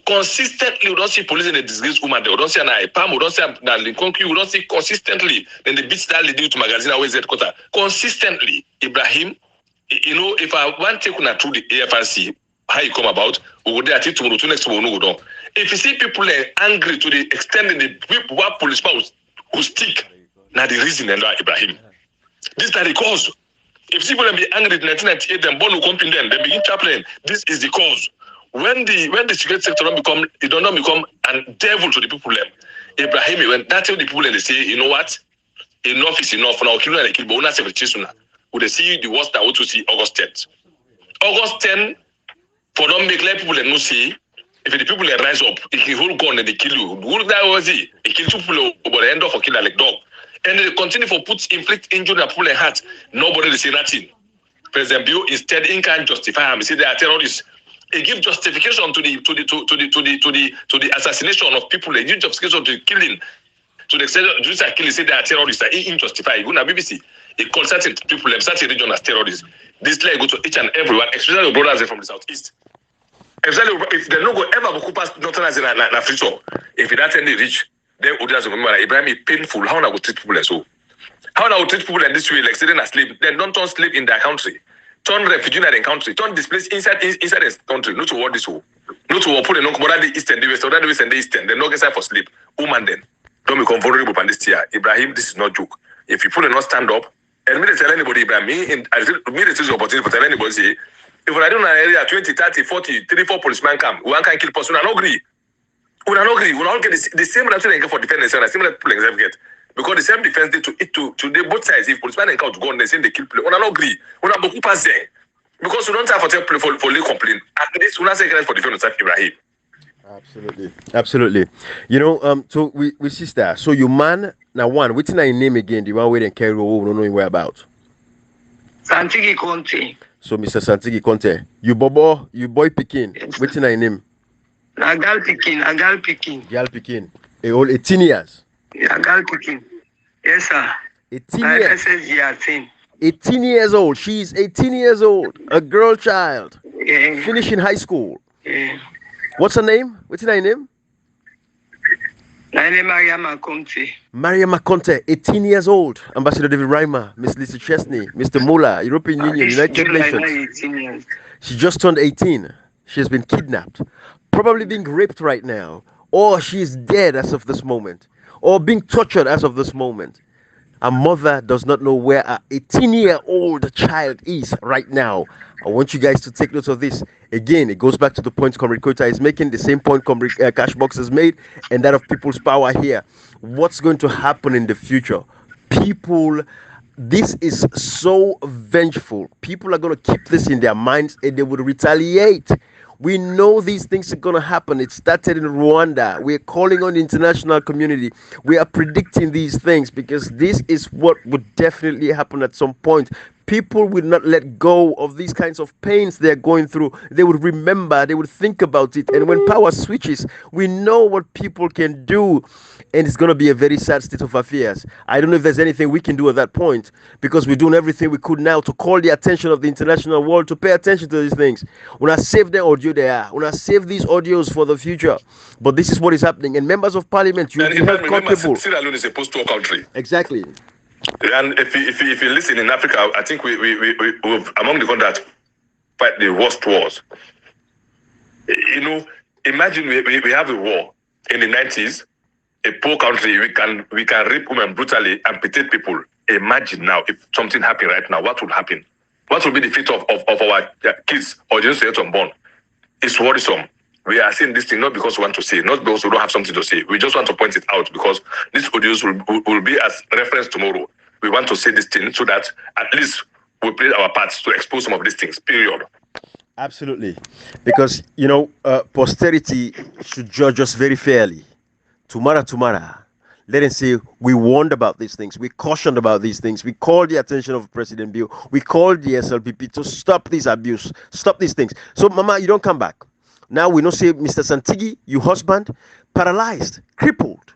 Consistently, we don't see police in the disgraced woman. We don't see an IPAM, we don't see a Lincoln Q, we don't see consistently. Then they beat that lady to magazine always headquarters. Consistently, Ibrahim, if I want to take through the AFRC, how you come about, we go there till tomorrow, to next tomorrow, no. If you see people angry to the extent that the people who police who stick, now the reason and Ibrahim. This is the cause. If people be angry in 1998, then born will come in them, they begin chaplain. This is the cause. When the security sector don't become a devil to the people, Ibrahim, when that's how the people they say, you know what? enough is enough. Now, kill and kill, but una separate chasuna. Would they see the worst that to see August 10th? August 10th, for don't make like people and no see. If the people rise up, if you hold gun and they kill you, who that was it? They kill two people, but they end up for kill like dog. And they continue for inflict injury to people and heart. Nobody will say nothing. President Bill instead can't justify him. He say they are terrorists. He give justification to the assassination of people. He give justification to the killing. To the extent of killing, say they are terrorists. He injustified. You know, BBC. He calls certain people, certain region as terrorists. This like go to each and everyone, especially the brothers from the southeast. Especially if they no go ever go past nothing as in a Freetown. If that end they reach, then others remember Ibrahim is painful. How now go treat people like so? How now treat people in this way, like sitting asleep? Then don't turn slave in their country. Turn refugee in their country. Turn displaced inside the country. Not to what this whole. Not to put a no more the eastern, the west, or the west and the eastern. Then no get for sleep. Woman then. Don't become vulnerable on this year. Ibrahim, this is not joke. If people not stand up, and me tell anybody, Ibrahim, me this is opportunity for tell anybody say, if I don't know area 20, 30, 40, 3, 4 policemen come, one can kill person, I don't agree. We don't agree. We don't get the same answer they get for defenders and the same people exam get. Because the same defense they to both sides. If policemen encounter gun, they say they kill people. We don't agree. We don't beaucoup pass there. Because we don't have for legal complaint. At least we don't say for defenders of Ibrahim. Absolutely. You know, so we sister. So you man now one. What's your name again? The one where they carry over, don't know where about. Santigi Conte. So Mr. Santigi Conte, you boy Pekin. Yes, what's your name? Agal Pekin. Gal Pekin. All 18 years. Agal Pekin. Yes, sir. 18 years. Yeah, 18 years old. She's 18 years old. A girl child. Yeah. Finishing high school. Yeah. What's her name? What's her name? My name is Maria Maconte. Maria Maconte, 18 years old. Ambassador David Reimer, Miss Lisa Chesney, Mr. Muller, European Union, United Nations. She just turned 18. She has been kidnapped, probably being raped right now, or she is dead as of this moment, or being tortured as of this moment. A mother does not know where an 18-year-old child is right now. I want you guys to take note of this. Again, it goes back to the point Comrade Kota is making, the same point Comrade Cashbox has made, and that of people's power here. What's going to happen in the future? People, this is so vengeful. People are going to keep this in their minds and they will retaliate. We know these things are going to happen. It started in Rwanda. We're calling on the international community. We are predicting these things because this is what would definitely happen at some point. People will not let go of these kinds of pains they're going through. They would remember, they would think about it. And when power switches, we know what people can do. And it's going to be a very sad state of affairs. I don't know if there's anything we can do at that point because we're doing everything we could now to call the attention of the international world to pay attention to these things. When I save the audio there, when I save these audios for the future. But this is what is happening. And members of parliament, you will be held accountable. Sierra Leone is a post-war country. Exactly. And if you listen in Africa, I think we're among the countries that fight the worst wars. You know, imagine we have a war in the 90s, a poor country, we can rape women brutally, amputate people. Imagine now if something happened right now, what would happen? What would be the fate of our kids or just yet unborn? It's worrisome. We are saying this thing not because we want to say, not because we don't have something to say. We just want to point it out because these audios will be as reference tomorrow. We want to say this thing so that at least we play our parts to expose some of these things, period. Absolutely. Because, you know, posterity should judge us very fairly. Tomorrow. Let them say, we warned about these things. We cautioned about these things. We called the attention of President Bill. We called the SLPP to stop this abuse, stop these things. So, Mama, you don't come back. Now we know, say, Mr. Santigi, your husband, paralyzed, crippled.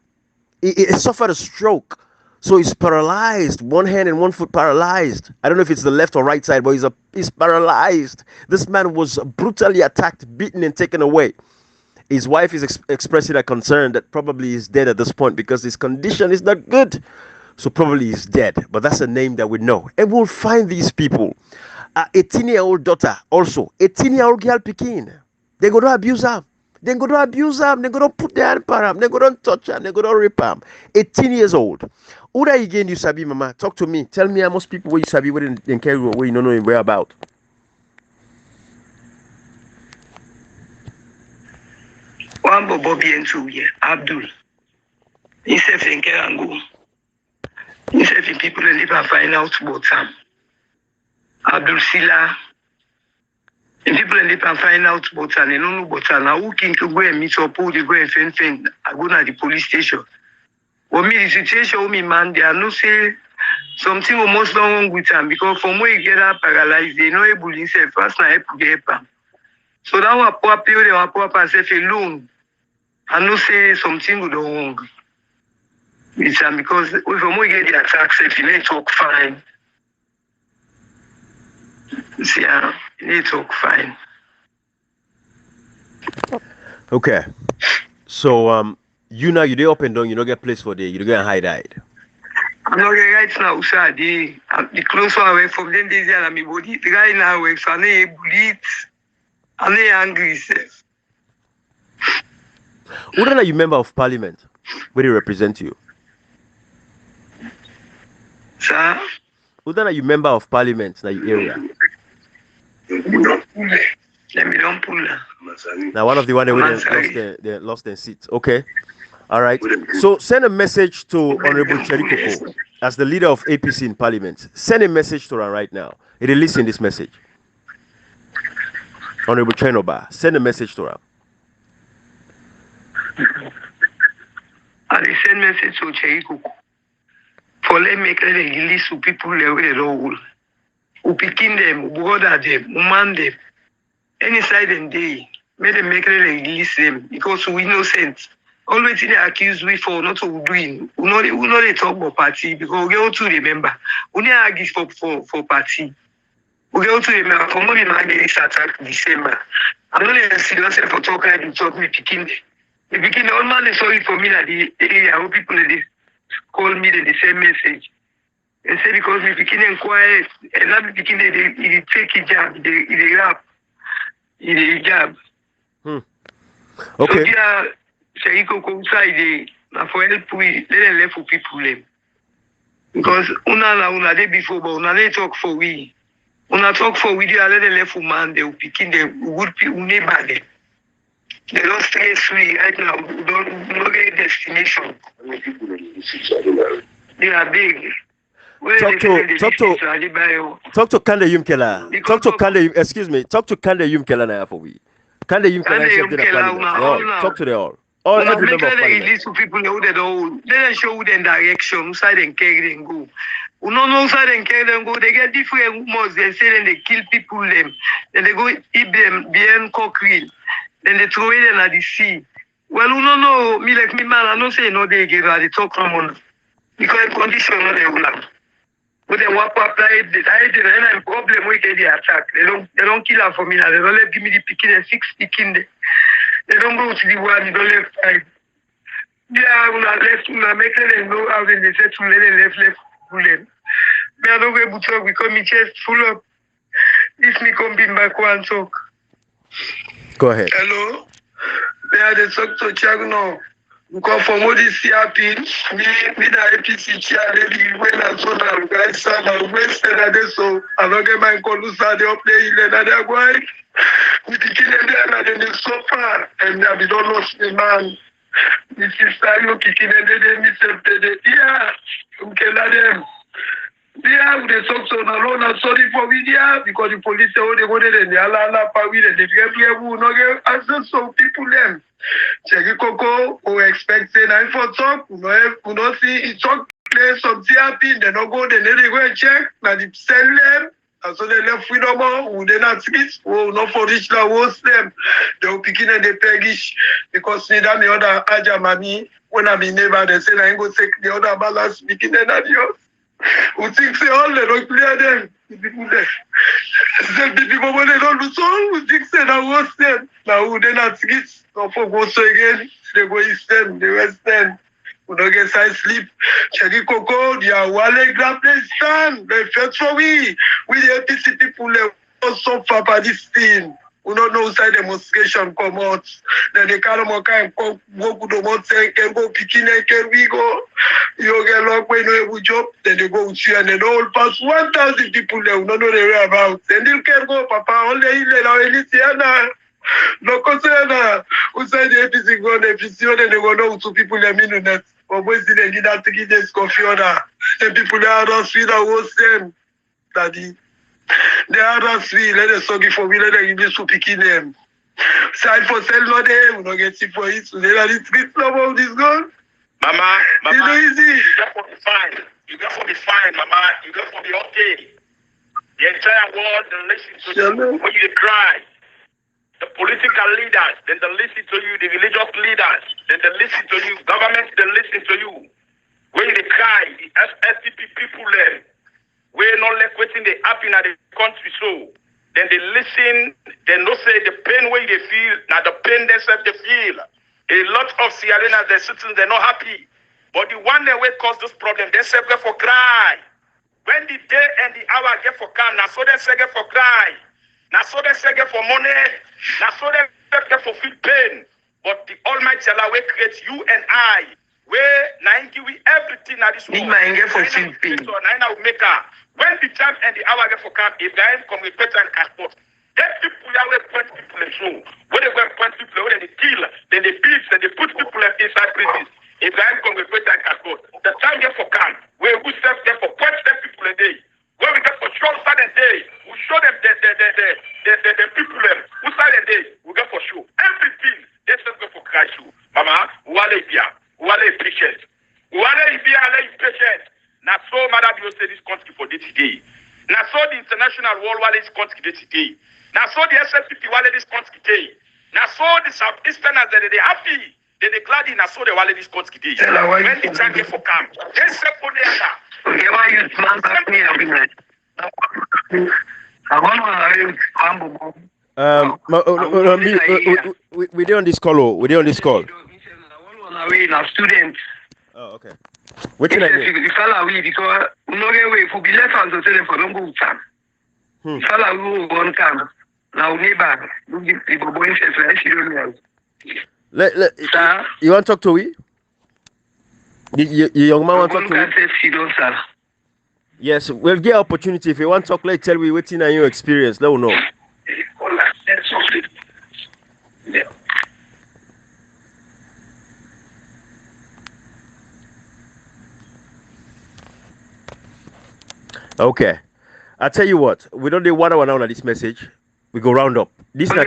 He suffered a stroke. So he's paralyzed, one hand and one foot paralyzed. I don't know if it's the left or right side, but he's paralyzed. This man was brutally attacked, beaten, and taken away. His wife is expressing a concern that probably he's dead at this point because his condition is not good. So probably he's dead, but that's a name that we know. And we'll find these people. 18-year-old daughter also, 18-year-old girl Pekin. They go to abuse her. They go to abuse her. They go to put their hand on her. They go to touch her. They go to rape her. 18 years old. Who that again you sabi, Mama? Talk to me. Tell me how most people where you sabi where they carry where you don't know where about. One Bobby and two, yeah, Abdul. He said, Frank Angu. Instead of people and never find out about Sam. Abdul Sila. And people and never find out about Sam. They don't know about Sam. Now who can go and meet up, who they go and fend. I go to the police station. For me, the situation with me, man, they are no say something almost wrong with them because from where you get up paralyzed, they not able to say first na help get help. So that was poor period, they poor myself alone. I know say something would wrong with them because from where you get the attack, if you need talk fine. See, you need talk fine. Okay. So you now you dey up and down, you don't get place for the you don't get hide. I'm not right now, sir. The close one away from them days and my body. The guy now works, so I'm not able to eat. I'm not angry, sir. Who are you member of parliament? Where they represent you? Sir? Who are you member of parliament in your area? Let me don't pull her. Now one of the one they lost their seat. Okay. All right. So send a message to Honorable Cherikoko as the leader of APC in Parliament. Send a message to her right now. It is listen this message. Honorable Chenoba, send a message to her. I send message to Cherikoko for let me make a list of people who picking them, who bother them, who man them, any side and day. Make them make a list them because we innocent. Always they accuse we for not doing. We not talk about party because we go to remember. We not argue for party. We go to remember for money man get this attack December. I'm not serious for talking talk me picking. The picking all man is sorry for me that the area how people they call me the same message. They say because me picking and quiet and not picking they take hijab, they rap, they hijab. Okay. So yeah. Cherikoko side for help we let them left for people them. Because una day before but una they talk for we. Una talk for we they let them left for man they will picking them good people neighbor them. They don't stress we right now, we don't get destination. They are big. Talk to Kande Yumkela. Talk to Kande, excuse me. Talk to Kande Yumkela now for we. Kande Yumkela. Talk to them all. All every member of parliament. Release to people who they don't. They don't show them direction. Side and carry them go. Who don't know side and carry them go. They get different rumors. They say then they kill people them. Then they go eat them behind cockrill. Then they throw them at the sea. Well, who don't know me like me man. I don't say no. They give her the talk on because condition no they will have. But then what apply the problem we get the attack. They don't kill her for me now. They don't let give me the picking and 6 picking. They don't go to the one, they don't left side. Yeah, when I left, when I make them know how they say to let them left bullet. But I don't go able to talk because my chest full up. If me come back one talk. Go ahead. Hello? They are the talk to Chag now. Because from what this happened, me the APC chair, they when I saw that guys, I wasted so I don't get my call to start the up there, and they're going. We begin and then they suffer and they don't lost the man. This is you kicking and then they yeah, okay, let them. Yeah, they talk so alone and sorry for me, yeah, because the police say, oh, they go there and they allow power and they get people no get access to people them. Cherikoko, who expecting and for talk, we don't see it talk place something happen, they don't go, they go and check, now they sell them. And so they left with no more, who they not switch, who not for rich now, host them. They will pick in and they peggish because neither me other Aja money, when I'm in neighbor, they say I ain't go take the other balance, speaking and adios. Who think say all they don't clear them. The people when they don't lose all, who think say that host them. Now who they not switch, no for go so again, they go eastern, the western. We don't get side sleep. Cherikoko, they are wale grab they stand. They fed for we. We the APC people, they also suffer by this thing. We don't know side demonstration come out. Then they can't go to the mountain, can go picking and can we go. You get locked when you have a job, then they go with you and then all pass 1,000 people there. We don't know the whereabouts. And they can go, Papa, only in the no concern. Who said the APC go on the APC, then they go know 2 people in a minute. But boys didn't get that to get this coffee on her. The people that are sweet are worse them. Daddy. They are sweet. Let us soggy for me. Let them give me soup picking them. Side for sell no day. We don't get it for it. So they are the street number of this gun. Mama, It's not easy. you got for the fine. You got for the fine, Mama. You got for the okay. The entire world, they listen to you when you cry. The political leaders, then they listen to you. The religious leaders, then they listen to you. Government, they listen to you. When you cry, the SPP people there, we're not like waiting they happen at the country so. Then they listen, they know say the pain where they feel, now the pain themselves they feel. A lot of Sierra Leoneans, their citizens, they're not happy. But the one that will cause this problem, they say get for cry. When the day and the hour get for calm, now so they say get for cry. Now so they say get for money. Now so they get for feel pain. But the Almighty Allah will create you and I. Where now give we everything at this world. Get for feel pain. Now will make her. When the time and the hour get for calm, Ibrahim come with better and passport. Then people that will point people in show. When they go and point people, when they kill, then they beat, then they put people inside prisons. Ibrahim come with better and passport. The time get for calm. Where we serve them for point them people a day. When we get for show certain day, we show them the people them. Who certain day, we get for show. Everything, they just go for Christ. Mama, wale bia, wale patient. Wale bia, wale patient. Now so madam you say this country for day today. Now so the international world wale this country day today. Now so the SFPP wale this country today. Now so the Southeasterners they happy. They glad in so they wale this country today. When the time get for camp, they say for the other. Okay, why you man back me every night? I want we did on this call. We did on this call. Students. Oh, okay. What can I do? The fella we because no get way for be left hands to tell them for don't go time. Fella we one time. Now neighbor, you give people boy interest like she don't know. You want to talk to we? The young man want to talk to we? Yes, we'll get opportunity. If you want to talk, let's tell me what's in your experience. Let us know. Okay. I tell you what, we don't do 1 hour now on this message. We go round up. This is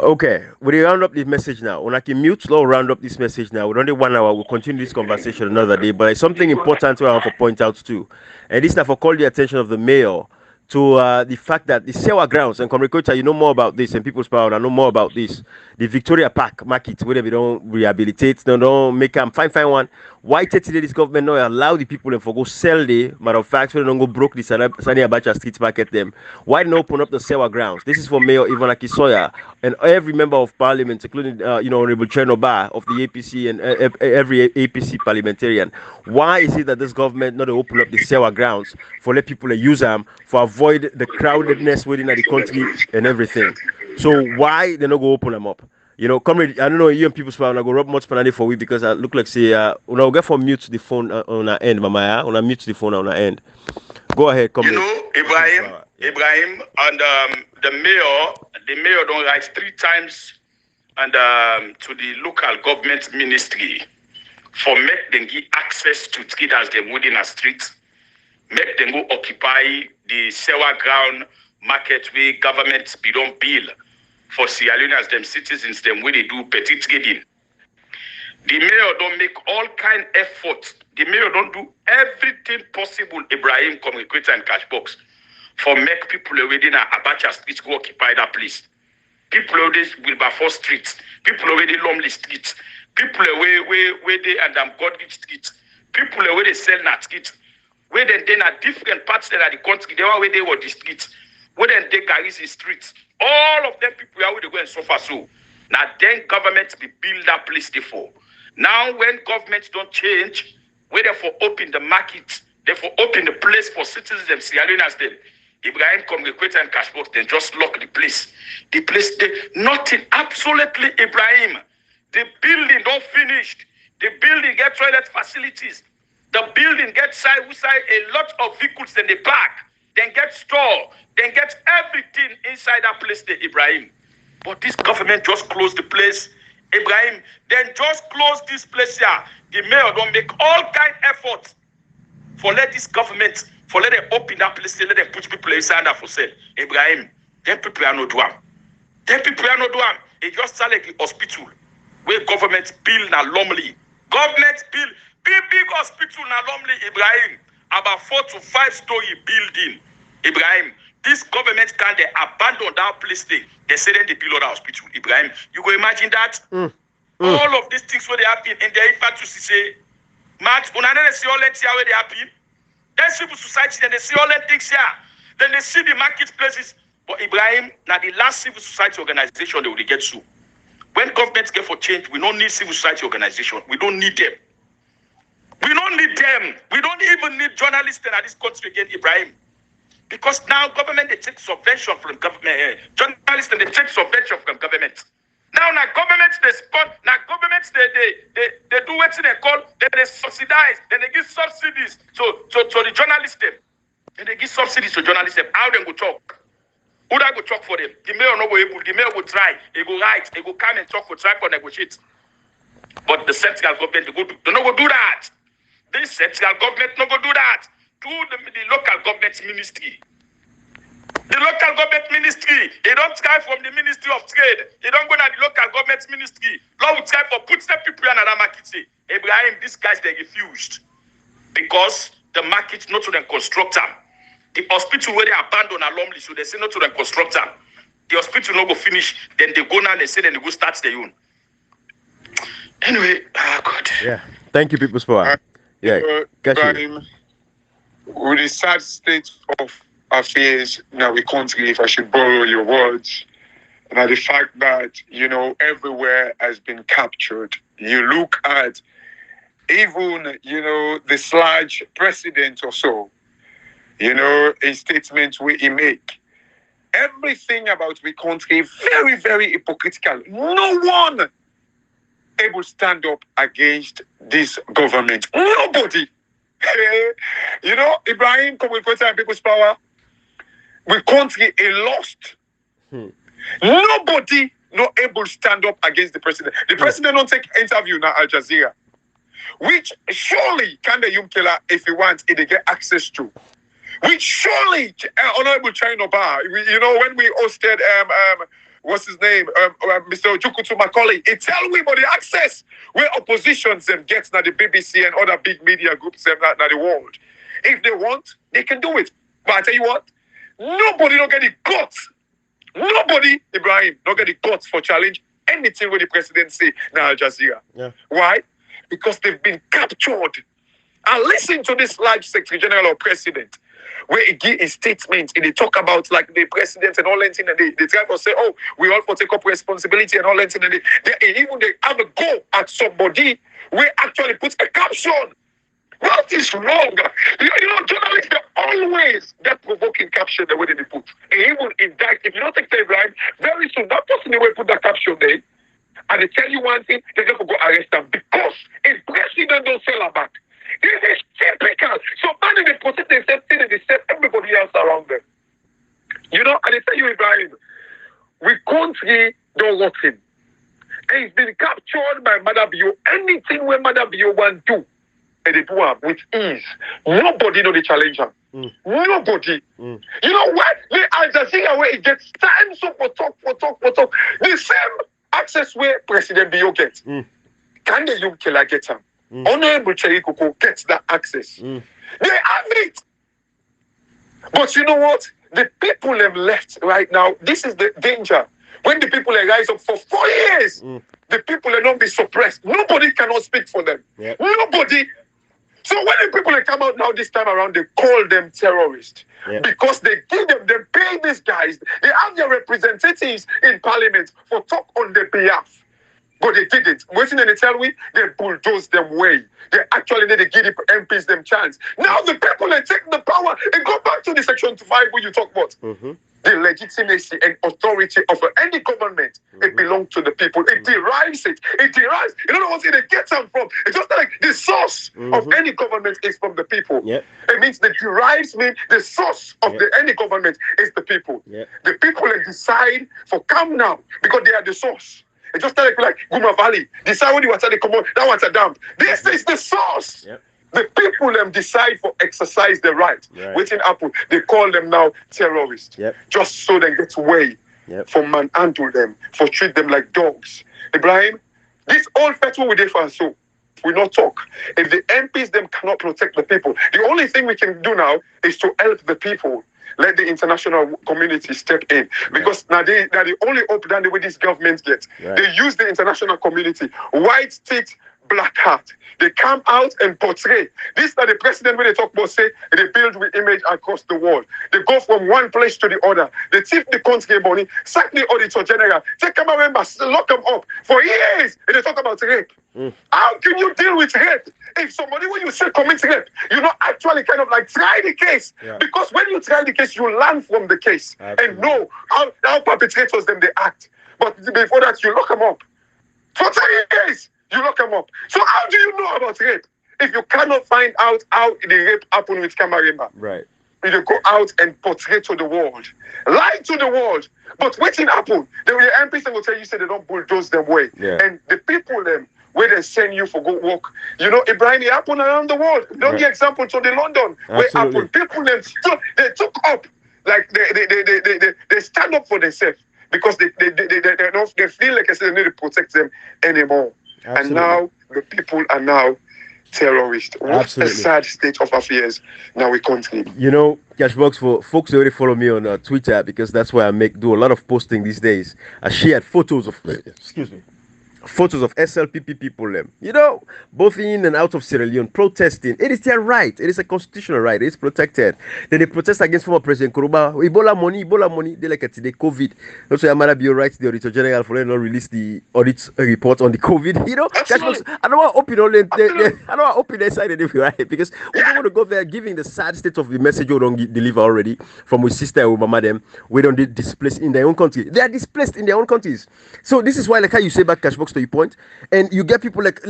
okay, we round up this message now. When I can mute, slow round up this message now. We don't do 1 hour. We'll continue this conversation another day. But it's something important I want to point out too. And this is for call the attention of the mayor to the fact that the Sierra grounds and Comrade, you know more about this, and People's Power, I know more about this. The Victoria Park market, where they don't rehabilitate, they don't make them fine one. Why today this government not allow the people and for go sell the matter of fact, so they don't go broke the Sani Abacha street market them? Why not open up the Sierra grounds? This is for Mayor Ivan Akisoya and every member of parliament, including Honorable Chernoba of the APC and every APC parliamentarian. Why is it that this government not open up the Sierra grounds for let people use them for avoid the crowdedness within the country and everything? So why they not go open them up? Comrade, I don't know, you and People's Power, I go rub much panani for we because I look like say, we'll get for mute the phone on our end, Mama. When I mute the phone on our end. Go ahead, Comrade. Ibrahim, and the mayor don't write 3 times and to the local government ministry for make them give access to traders them within a street, make them go occupy the Sierra ground market where government be don't bill for Sierra Leoneans, them citizens, them where they do petty trading. The mayor don't make all kind effort. The mayor don't do everything possible, Ibrahim, communicate and cash box, for make people within Abacha street go occupy that place. People always Wilberforce street, people already Lumley street, people where they and Godly street, people where they sell that street, where they are different parts of the country, they are where they were the streets, where they carry the streets. All of them people are where they go and suffer so. Now then government be build that place for. Now when governments don't change, where they for open the market, they for open the place for citizens and Sierra Leoneans them. Ibrahim come request and cash box, then just lock the place. The place they nothing, absolutely Ibrahim. The building don't finished. The building get toilet facilities. The building gets side a lot of vehicles in the park. Then get store, then get everything inside that place there, Ibrahim. But this government just closed the place. Ibrahim, then just close this place here. The mayor don't make all kind effort for let this government, for let them open that place, let them put people inside that for sale. Ibrahim, them people are not doing. Them people are not doing. It just sound like the hospital where government build now normally. Government build big hospital now normally, Ibrahim. About 4 to 5 story building. Ibrahim, this government can they abandon that place thing. They say then they build that hospital. Ibrahim, you go imagine that? All of these things where they happen in the impact to say, Matt, when they see all that here where they happen, then civil society, then they see all that things here. Then they see the marketplaces. But Ibrahim, now the last civil society organization they will get to. When governments get for change, we don't need civil society organization. We don't need them. We don't need them. We don't even need journalists in this country again, Ibrahim. Because now government, they take subvention from government. Journalists, they take subvention from government. Now governments, they spot. Now governments, they do what they call, they subsidize. Then they give subsidies to the journalists. Then they give subsidies to journalists. How they go talk? Who that go talk for them? The mayor no go able. The mayor go try. He go write. He go come and talk for try for negotiate. But the central government, they no go do that. This central government no go do that. To the local government ministry. The local government ministry, they don't try from the Ministry of Trade. They don't go to the local government ministry. Law will try for put some people in another market. Say, Abraham, these guys, they refused. Because the market not to them construct them. The hospital where they abandon alumni, so they say not to them construct them. The hospital no go finish, then they go now, they say then they go start their own. Anyway, God. Yeah. Thank you, People's Power. Yeah. Ibrahim, with the sad state of affairs in our country, if I should borrow your words, and the fact that, everywhere has been captured. You look at even, the sludge president or so, a statement where he make. Everything about the country, very, very hypocritical. No one able to stand up against this government. Nobody. Ibrahim, come with People's Power. We country a lost. Nobody not able to stand up against the president. The president don't take interview now Al Jazeera, which surely can the Yum Killer if he wants it, they get access to. Which surely Honorable China Bar, when we hosted what's his name, Mr. Ojukutu Macaulay, it tell we about the access where oppositions them gets now the BBC and other big media groups them now the world. If they want, they can do it. But I tell you what, nobody don't get the guts. Nobody, Ibrahim, don't get the guts for challenge anything with the president say now Al Jazeera. Yeah. Why? Because they've been captured. And listen to this large Secretary General or President, where he give a statement and they talk about like the president and all that thing, and they try to say, oh, we all for take up responsibility and all that thing, and they have a go at somebody where actually puts a caption. What is wrong? Journalists, they always get provoking caption the way they put. And even indict, if you don't take time, right, very soon that person will put that caption there, and they tell you one thing, they're going to go arrest them because a president don't sell her back. This is typical. So man, they protect themselves and they set everybody else around them. And they tell you, Ibrahim, we country don't want him. And he's been captured by Mother Bio. Anything where Mother Bio want to do, and they do it with ease. Nobody know the challenge him. Nobody. You know what? The Al Jazeera where it gets time so for talk. The same access where President Bio gets. Can the young killer get him? Honorable Cherry Coco gets that access. They have it. But you know what? The people have left right now. This is the danger. When the people rise up for 4 years, the people will not be suppressed. Nobody cannot speak for them. Yep. Nobody. So when the people come out now this time around, they call them terrorists. Yep. Because they give them, they pay these guys. They have their representatives in parliament for talk on their behalf. But they didn't. Waiting and they tell me, they bulldoze them way. They actually need to give the MPs them chance. Now the people, they take the power and go back back to the section 5 where you talk about. The legitimacy and authority of any government, it belongs to the people. It derives it. It derives. You don't know what it gets them from. It's just like the source of any government is from the people. It means the derives mean the source of any government is the people. The people decide for come now because they are the source. It's just like Guma Valley. Decide when you want to come on, that one's a dam. This is the source. The people decide for exercise the right. Waiting Apple, they call them now terrorists. Just so they get away for manhandle them, for treat them like dogs. Ibrahim, this all festival we did for so we not talk. If the MPs them cannot protect the people, the only thing we can do now is to help the people. Let the international community step in. Because now they the only hope that the way this government gets. They use the international community. White teeth, black hat. They come out and portray. This is the president when they talk about say they build with image across the world. They go from one place to the other. They thief the country money, sack the auditor general, take camera members, lock them up for years. And they talk about rape. How can you deal with rape? If somebody when you say commit rape, you not actually kind of like try the case. Because when you try the case, you learn from the case and know how perpetrators them they act. But before that, you lock them up. For 3 years. You lock them up. So how do you know about rape? If you cannot find out how the rape happened with Camarema. You go out and portray to the world. Lie to the world. But waiting happen. The MPs will tell you say they don't bulldoze them way. And the people them where they send you for go work. You know, Ibrahim, it happened around the world. Don't give example to the London where happened. People them they took up like they stand up for themselves because they feel like I said they need to protect them anymore. And now the people are now terrorists. What a sad state of affairs now we country. You know, Cashbox, for folks who already follow me on Twitter, because that's where I do a lot of posting these days. I shared photos of photos of SLPP people, you know, both in and out of Sierra Leone protesting. It is their right. It is a constitutional right. It is protected. Then they protest against former President Kuruba. Ebola money. They like today COVID. Also, Amara Bio writes the Auditor General for them not release the audit report on the COVID. You know, I don't want to open all I don't want to open their side anyway, right? Because we don't want to go there giving the sad state of the message we don't deliver already from our sister or mama them. We don't displaced in their own country. They are displaced in their own countries. So this is why, like how you say back Cashbox to your point, and you get people like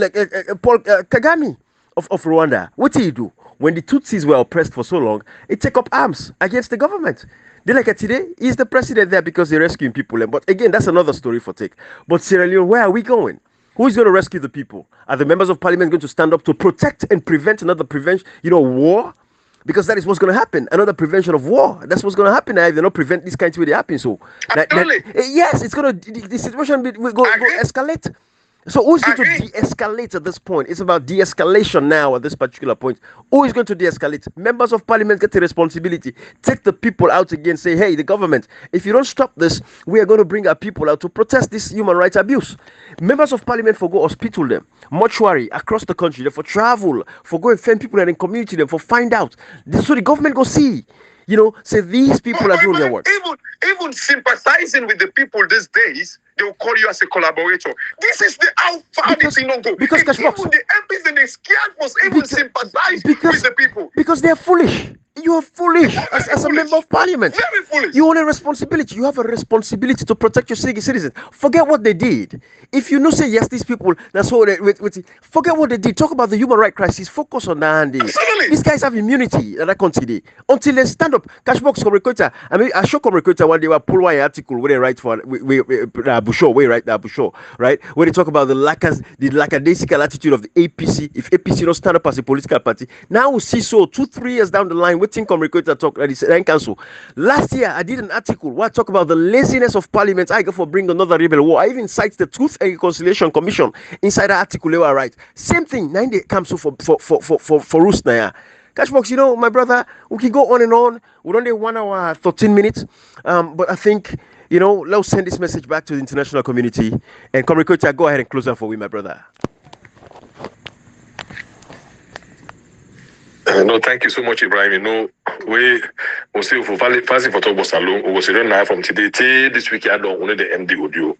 Paul Kagame of Rwanda. What did he do when the Tutsis were oppressed for so long? He take up arms against the government. They like today he's the president there because they're rescuing people. But again, that's another story for take. But Sierra Leone, where are we going? Who is going to rescue the people? Are the members of parliament going to stand up to protect and prevent another war? Because that is what's going to happen. Another prevention of war. That's what's going to happen if they don't prevent these kinds of things happen. So, yes, it's going to, the situation will go escalate. So who's going to de-escalate at this point? It's about de-escalation now at this particular point. Who is going to de-escalate? Members of parliament get the responsibility. Take the people out again. Say, hey, the government, if you don't stop this, we are going to bring our people out to protest this human rights abuse. Members of parliament for go hospital them, mortuary across the country, for travel, for go and find people in the community them, for find out. So the government go see. You know, say these people are doing their work. Even sympathizing with the people these days, they will call you as a collaborator. This is how far this thing don't go. Because even the MPs and the scared must even sympathize with the people. Because they are foolish. You are foolish as a member of parliament. Very foolish. You want a responsibility. You have a responsibility to protect your citizens. Forget what they did. If you know, say yes, these people, that's what forget what they did. Talk about the human rights crisis. Focus on that. These guys have immunity in that country until they stand up. Cashbox Comrequator. I mean, I show Comrequator one day were pull one article where they write for Bushaw, right? Where they talk about the lackadaisical attitude of the APC. If APC don't stand up as a political party, now we see 2-3 years down the line. Think talk council. Last year I did an article where I talk about the laziness of parliament. I go for bring another rebel war. I even cite the Truth and Reconciliation Commission inside the article. They were right. Same thing. 9 days comes for us now. Cashbox, you know, my brother, we can go on and on. We're only 1 hour 13 minutes. But I think, you know, let's send this message back to the international community. And Comrade, go ahead and close out for me, my brother. No, thank you so much, Ibrahim. You know, we will see for Fasi for Tobo Salon, we will see now from today till this week. I don't only the MD audio.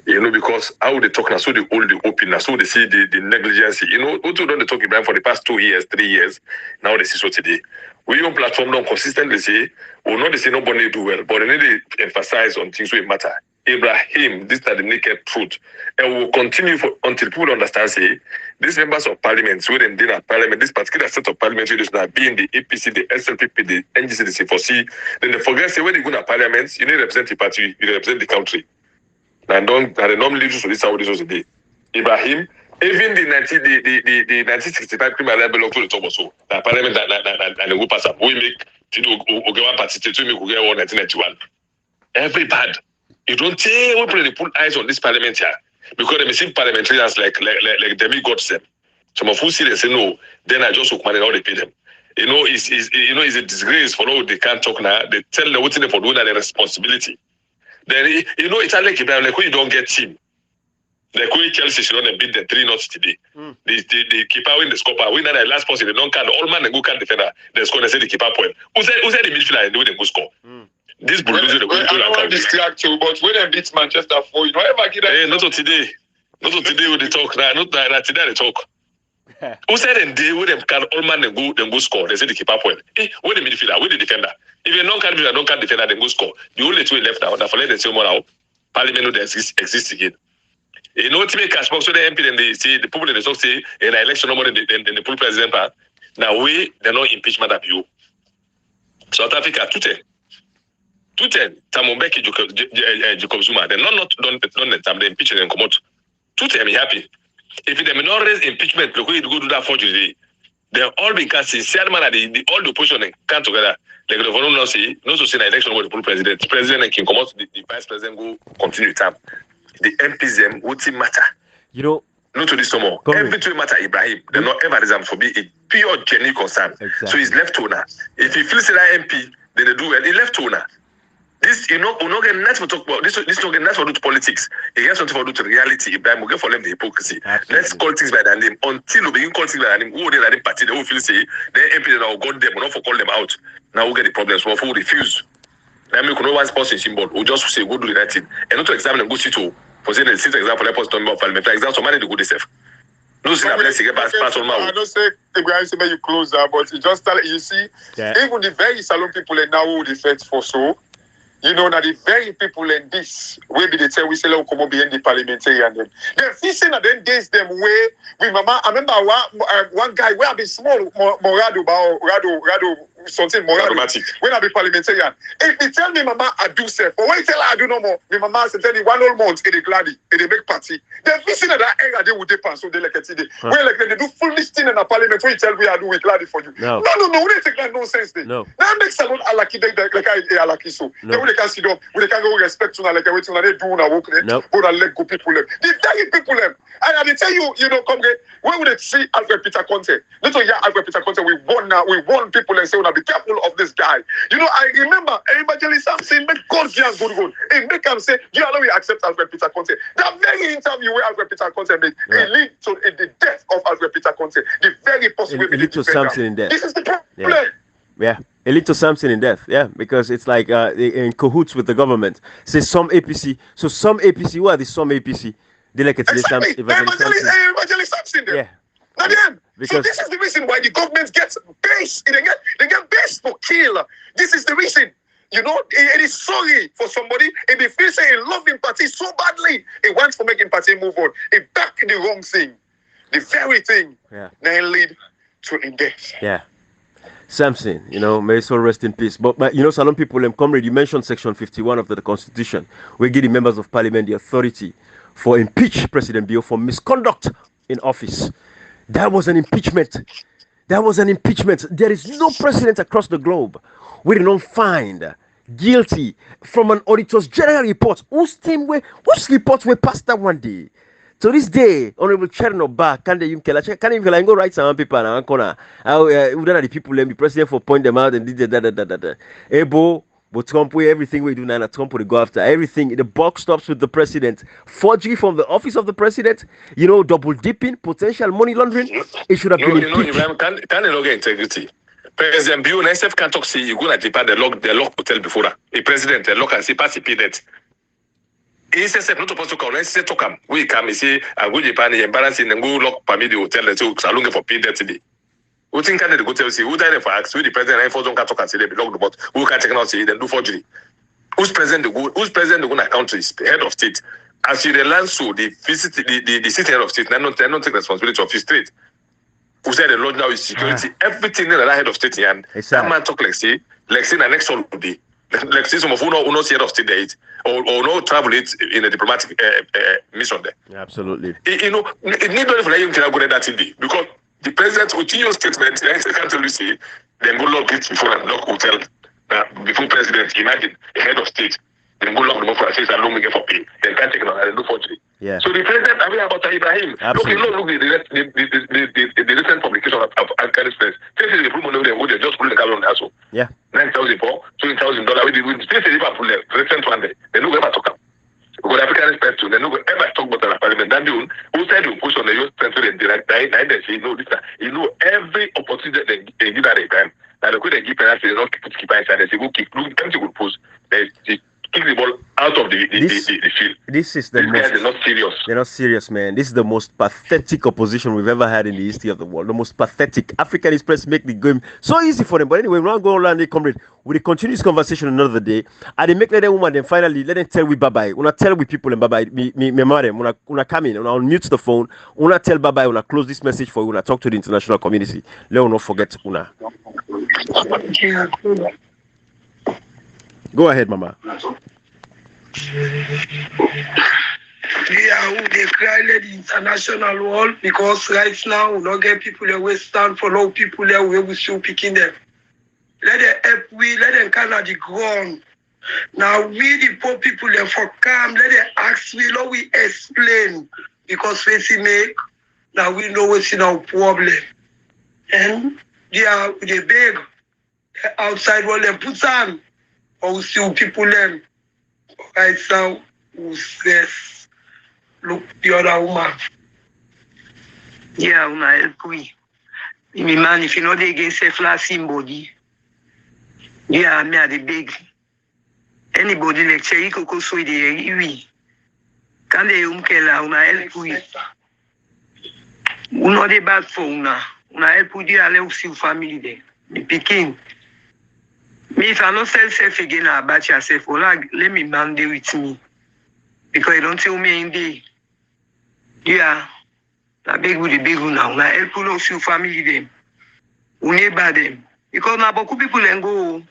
Because how they talk now, so they hold the open, now so they see the negligence. Also don't they talk about for the past 2 years, 3 years. Now they see so today. We on platform don't consistently say, or not they say nobody do well, but they need to emphasize on things where matter. Abraham, these are the naked truth. And we will continue until people understand, say, these members of parliament, where they did at parliament, this particular set of parliamentary leaders now being the APC, the SLPP, the NGC, the C4C, then they forget, say, when they go to parliament, you need to represent the party, you represent the country. And they normally do so this how this was the day. Ibrahim, even the 1965 criminal law belong to the top also. The parliament and the go pass up. We make one party to make 1991. Every bad. You don't say we put eyes on this parliament here because they see parliamentarians like demigods them. Some of who see they say no, then I just money how they pay them. It's a disgrace for all they can't talk now. They tell them what's in for doing that responsibility. Then it's like when you don't get team. Like when Chelsea should not beat the 3-0 today. The keeper win the scorer. Win that last post, they don't count. All man they go count defender. They score. They say the keeper point. Who said the midfielder and they go score? This bulldozer they go I don't want to distract you, but when they beat Manchester 4, you don't ever get that. Hey, not today. Not today when they talk. Not today they talk. Who said in day when them can all man they go score? They say the keeper point. Hey, when the midfielder, when the defender. If you don't count midfielder, don't count defender, then go score. The only two left now. That for let them say more now. Parliament no exist again. To make cash box so the MP then they say the people they talk say in the election no more than the full president part. Now they're not impeachment of you. South Africa 210. Tamombeki Jacob Zuma. They're not done the time they impeach and come out. 210 me happy. If they may not raise impeachment, look you go do that for today. They're all because sincere man all the opposition come together. Like the government not say the election with the full president. The president and can come out, the vice president go continue time. The MPs what's it matter? Not to this no more. Everything matter Ibrahim. They're not ever exam for be a pure genuine concern. Exactly. So he's left owner. If he feels that MP, then they do well. He left owner. This we're not getting nothing to talk about. This not getting nothing to do to politics. It gets something to do to reality. Ibrahim will get for them the hypocrisy. Absolutely. Let's call things by their name. Until we begin calling things by their name, who they are the party, they will feel say the MP that will got them, we'll not for call them out. Now we'll get the problems. We'll refuse. Now we can no one sponsor symbol. We'll just say go do the right thing. And not to examine them, go see to for saying the same example, let us talk about parliament. For example, somebody to go this. No, see, I don't say Ibrahim say you close that, but you just tell you see, even the very salon people and now who defect for so. That the very people in this way they tell we say let come behind the parliamentarian them. They're fishing at them days them way with mama. I remember one guy where I be small Morado something Morado when I be parliamentarian. If they tell me mama I do self, but when you tell her I do no more, my mama say tell me 1 whole month in the gladdy in the big party. They're fishing at that area they would depend so they like it today. Where like they do foolish thing in the parliament when you tell me I do with gladdy for you. No, we don't take that nonsense thing. No. That makes salon alaki like I alaki so. They can sit down, we can go respect to like everything they do now work there. Go and let go people them. The very people them. And I tell you, come get when would they see Alfred Peter Conte? Not only Alfred Peter Conte, we won people and say, be careful of this guy. I remember Evangelist Samson make God fears good. Hey, make him say, you know we accept Alfred Peter Conte. That very interview where Alfred Peter Conte made it lead to the death of Alfred Peter Conte. The very possible it lead to something in death. This is the problem. Yeah. It lead to something in death, because it's like in cahoots with the government. Say some APC. So some APC, what are the some APC? They like it's exactly. Evangelist Samson there. Yeah. Not them. So this is the reason why the government gets base. They get base for kill. This is the reason. It is sorry for somebody and they feel say he love him party so badly. He wants to make him party move on. He back the wrong thing. The very thing then lead to in death. Yeah. Samson, may his soul rest in peace. But Salon people, comrade, you mentioned Section 51 of the Constitution. We give the members of Parliament the authority for impeach President Bio for misconduct in office. That was an impeachment. There is no president across the globe we did not find guilty from an auditor's general report. Whose report we passed that one day? To this day, Honorable Chernobyl can't even go write some paper and corner. The people let me president for point them out and did that. Ebo, but Trump everything we do now, Trump will go after everything. The buck stops with the president. Forgery from the office of the president, double dipping, potential money laundering. It should have been impeached. Can they log integrity? President Bio NSF can't talk see you go like the lock hotel before that. A president lock and see participated. He says not supposed to come. Let's say to come. We come. He say I go Japan. He embarrassing and go lock permit the hotel. Let's say salon for pay that today. Who think can they go tell say who died for acts? Who the president and for don't talk and say they belong to but who can check out say then do forgery? Who's president the go? Who's president the go country is the head of state. As you land so the visit the city head of state. They don't take responsibility of his state. Who said the Lord now is security? Everything that head of state and that man talk like say the next one would be. Like say some of who no head of state there or no travel it in a diplomatic mission there. Yeah, absolutely. You know, it need not even let him go that TV because the president will change your statement. The can't say then go lock it before and lock hotel before president. Imagine the head of state then go lock the for say alone make for pay. Then can't take it and do forgery. Yeah. So the president, I mean about Ibrahim. Absolutely. Look the recent publication of Afghanistan Press. Say the proof money they just put the calendar also. Yeah. $9,000 for $20,000. We still say Liverpool recent one day. They don't ever talk about. Because African Press too. They don't ever talk about the parliament. Then who said you push on the youth center and they say no this you know every opportunity they give at a time. Now they could give penalty, they don't keep inside. They say go kick. Look, empty good post. They kick the ball out of the field. This is the These guys are not serious. They're not serious, man. This is the most pathetic opposition we've ever had in the history of the world. The most pathetic. African Express make the game so easy for them. But anyway, we're not going around. They comrade. We continue this conversation another day. And they make let them woman. Then finally, let them tell we bye bye. Una tell we people and bye bye. Me madam. Una come in. Una unmute the phone. Una tell bye bye. Una close this message for you. Una talk to the international community. Let us not forget una. Go ahead, Mama. Yeah, they cry let the international world because right now we don't get people that will stand for no people that will still picking them. Let them help let them come at the ground. Now we the poor people there for come, let them ask we, let we explain because facing make now we know what's in our problem. And they beg outside world them put on or we see people them. Right now, who says, look, the other woman. Yeah, una help we. Me man, if you know they get safe last in body, yeah, me are the big. Anybody like say, you could so the we. Can they umkela, una help we. Una de bad for una. Una help we, the allow see family there. The picking. Me, if I don't sell self again, I batch yourself. Let me man there with me. Because you don't tell me in day. Yeah. I beg with the big one now. I help you see family them. We neighbor them. Because now beaucoup people then go.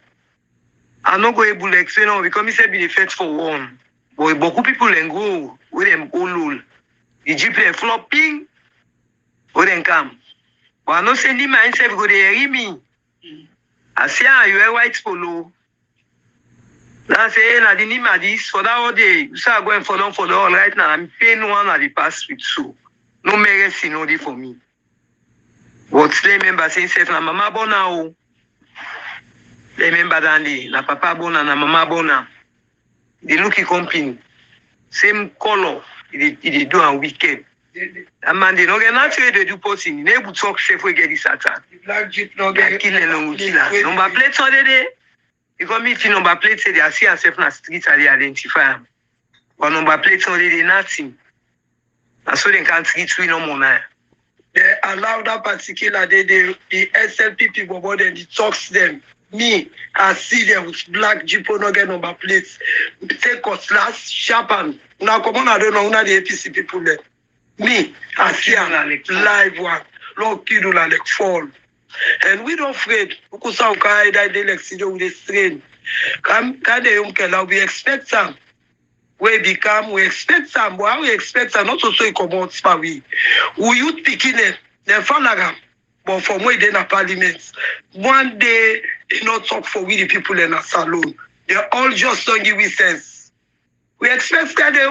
I'm not going to explain now because me say be the first for one. But beaucoup people then go. With them go low. The jeep then flopping. Where then come. But I'm not sending myself go there hear me. I say, you wear white polo. Now I say, I didn't need this for that all day. You start going for them for the all right now. I'm paying one at the past week, so no mercy no day for me. But remember saying self na mama born now. Remember that day, na papa born na mama born now. They look company, same color. They do a weekend. A man, they don't get nothing to do posting. They able to talk safe we get this attack. Black jeep no get kill along with killer. Number plates on the day. Because me see number plates say they are see yourself in the street and they identify them. But number plates on the day nothing. And so they can't treat we no more now. They allow that particular day the SLP people but then they talks them. Me, I see them with black jeep no get number plates. Take cutlass, sharpen. Now come on, I don't know who the APC people there. Me, I see them live one. Lord kill like fall. And we don't afraid. Because how can I die the next year with a strain? Can they we expect some. We become, we expect some. But we expect some not to say come out for we. We youth picking them, they fall like but from where they in parliament. One day, they not talk for we the people in a salon. They all just don't give me sense. We expect that they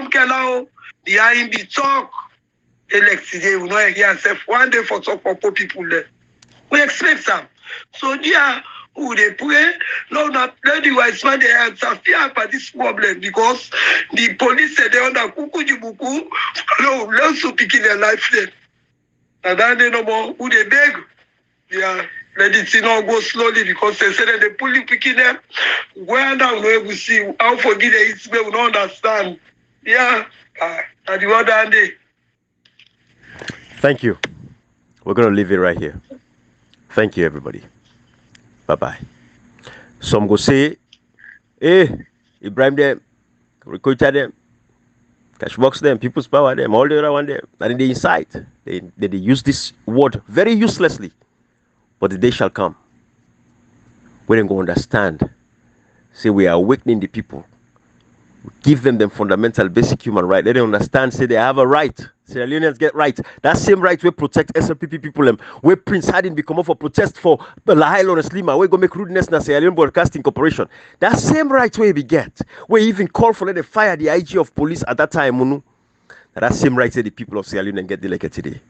behind the talk. Elected, we know yourself one day for talk for poor people there. We expect them. So yeah, who they pray, no, not let the wise man they answer fear about this problem because the police said they under kuku jibuku, no, let's so picking their life there. And then they no more who they beg. Yeah, let it not go slowly because they said that the police picking them. Where now we see how forgive the Israel, we don't understand. Yeah, at the other day. Thank you. We're going to leave it right here. Thank you, everybody. Bye-bye. Some go say, hey, Ibrahim them, Ricocha them, Cashbox them, People's Power them, all the other one them. And they incite. They use this word very uselessly. But the day shall come. We don't go understand. Say we are awakening the people. Give them fundamental basic human right. Let them understand, say they have a right. Sierra Leoneans get right. That same right we protect SLPP people them. Where Prince Hadin become up for protest for the Lahai on Slima. We go make rudeness na Sierra Leone Broadcasting Corporation. That same right we get. We even call for let them fire the IG of police at that time. Munu. That same right say the people of Sierra Leone get elected today.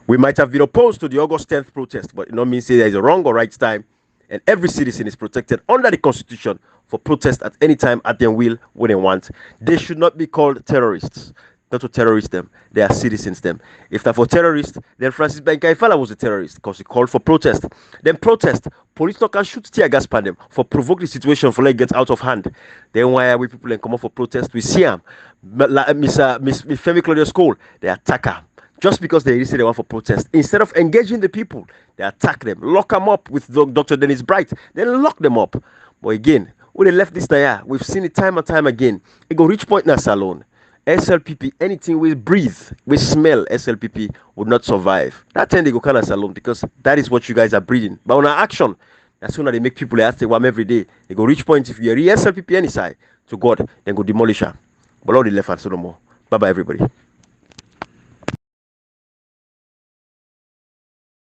We might have been opposed to the August 10th protest, but it don't mean say there is a wrong or right time. And every citizen is protected under the Constitution for protest at any time, at their will, when they want. They should not be called terrorists. Not to terrorist them. They are citizens them. If they're for terrorists, then Francis Benkaifala was a terrorist because he called for protest. Then protest. Police not can shoot tear gas pan them for provoke the situation for let it get out of hand. Then why are we people and come up for protest? We see them. Miss Femi Claudius Cole, they attack her. Just because they say they want for protest, instead of engaging the people, they attack them, lock them up with Dr. Dennis Bright, then lock them up. But again, when they left this there, we've seen it time and time again. It go reach point in a salon. SLPP, anything we breathe, we smell, SLPP would not survive. That time they go kind of salon because that is what you guys are breathing. But on our action, as soon as they make people they ask them every day, they go reach point if you're SLPP any side to God, then go demolish her. But all the left and so no more. Bye bye everybody.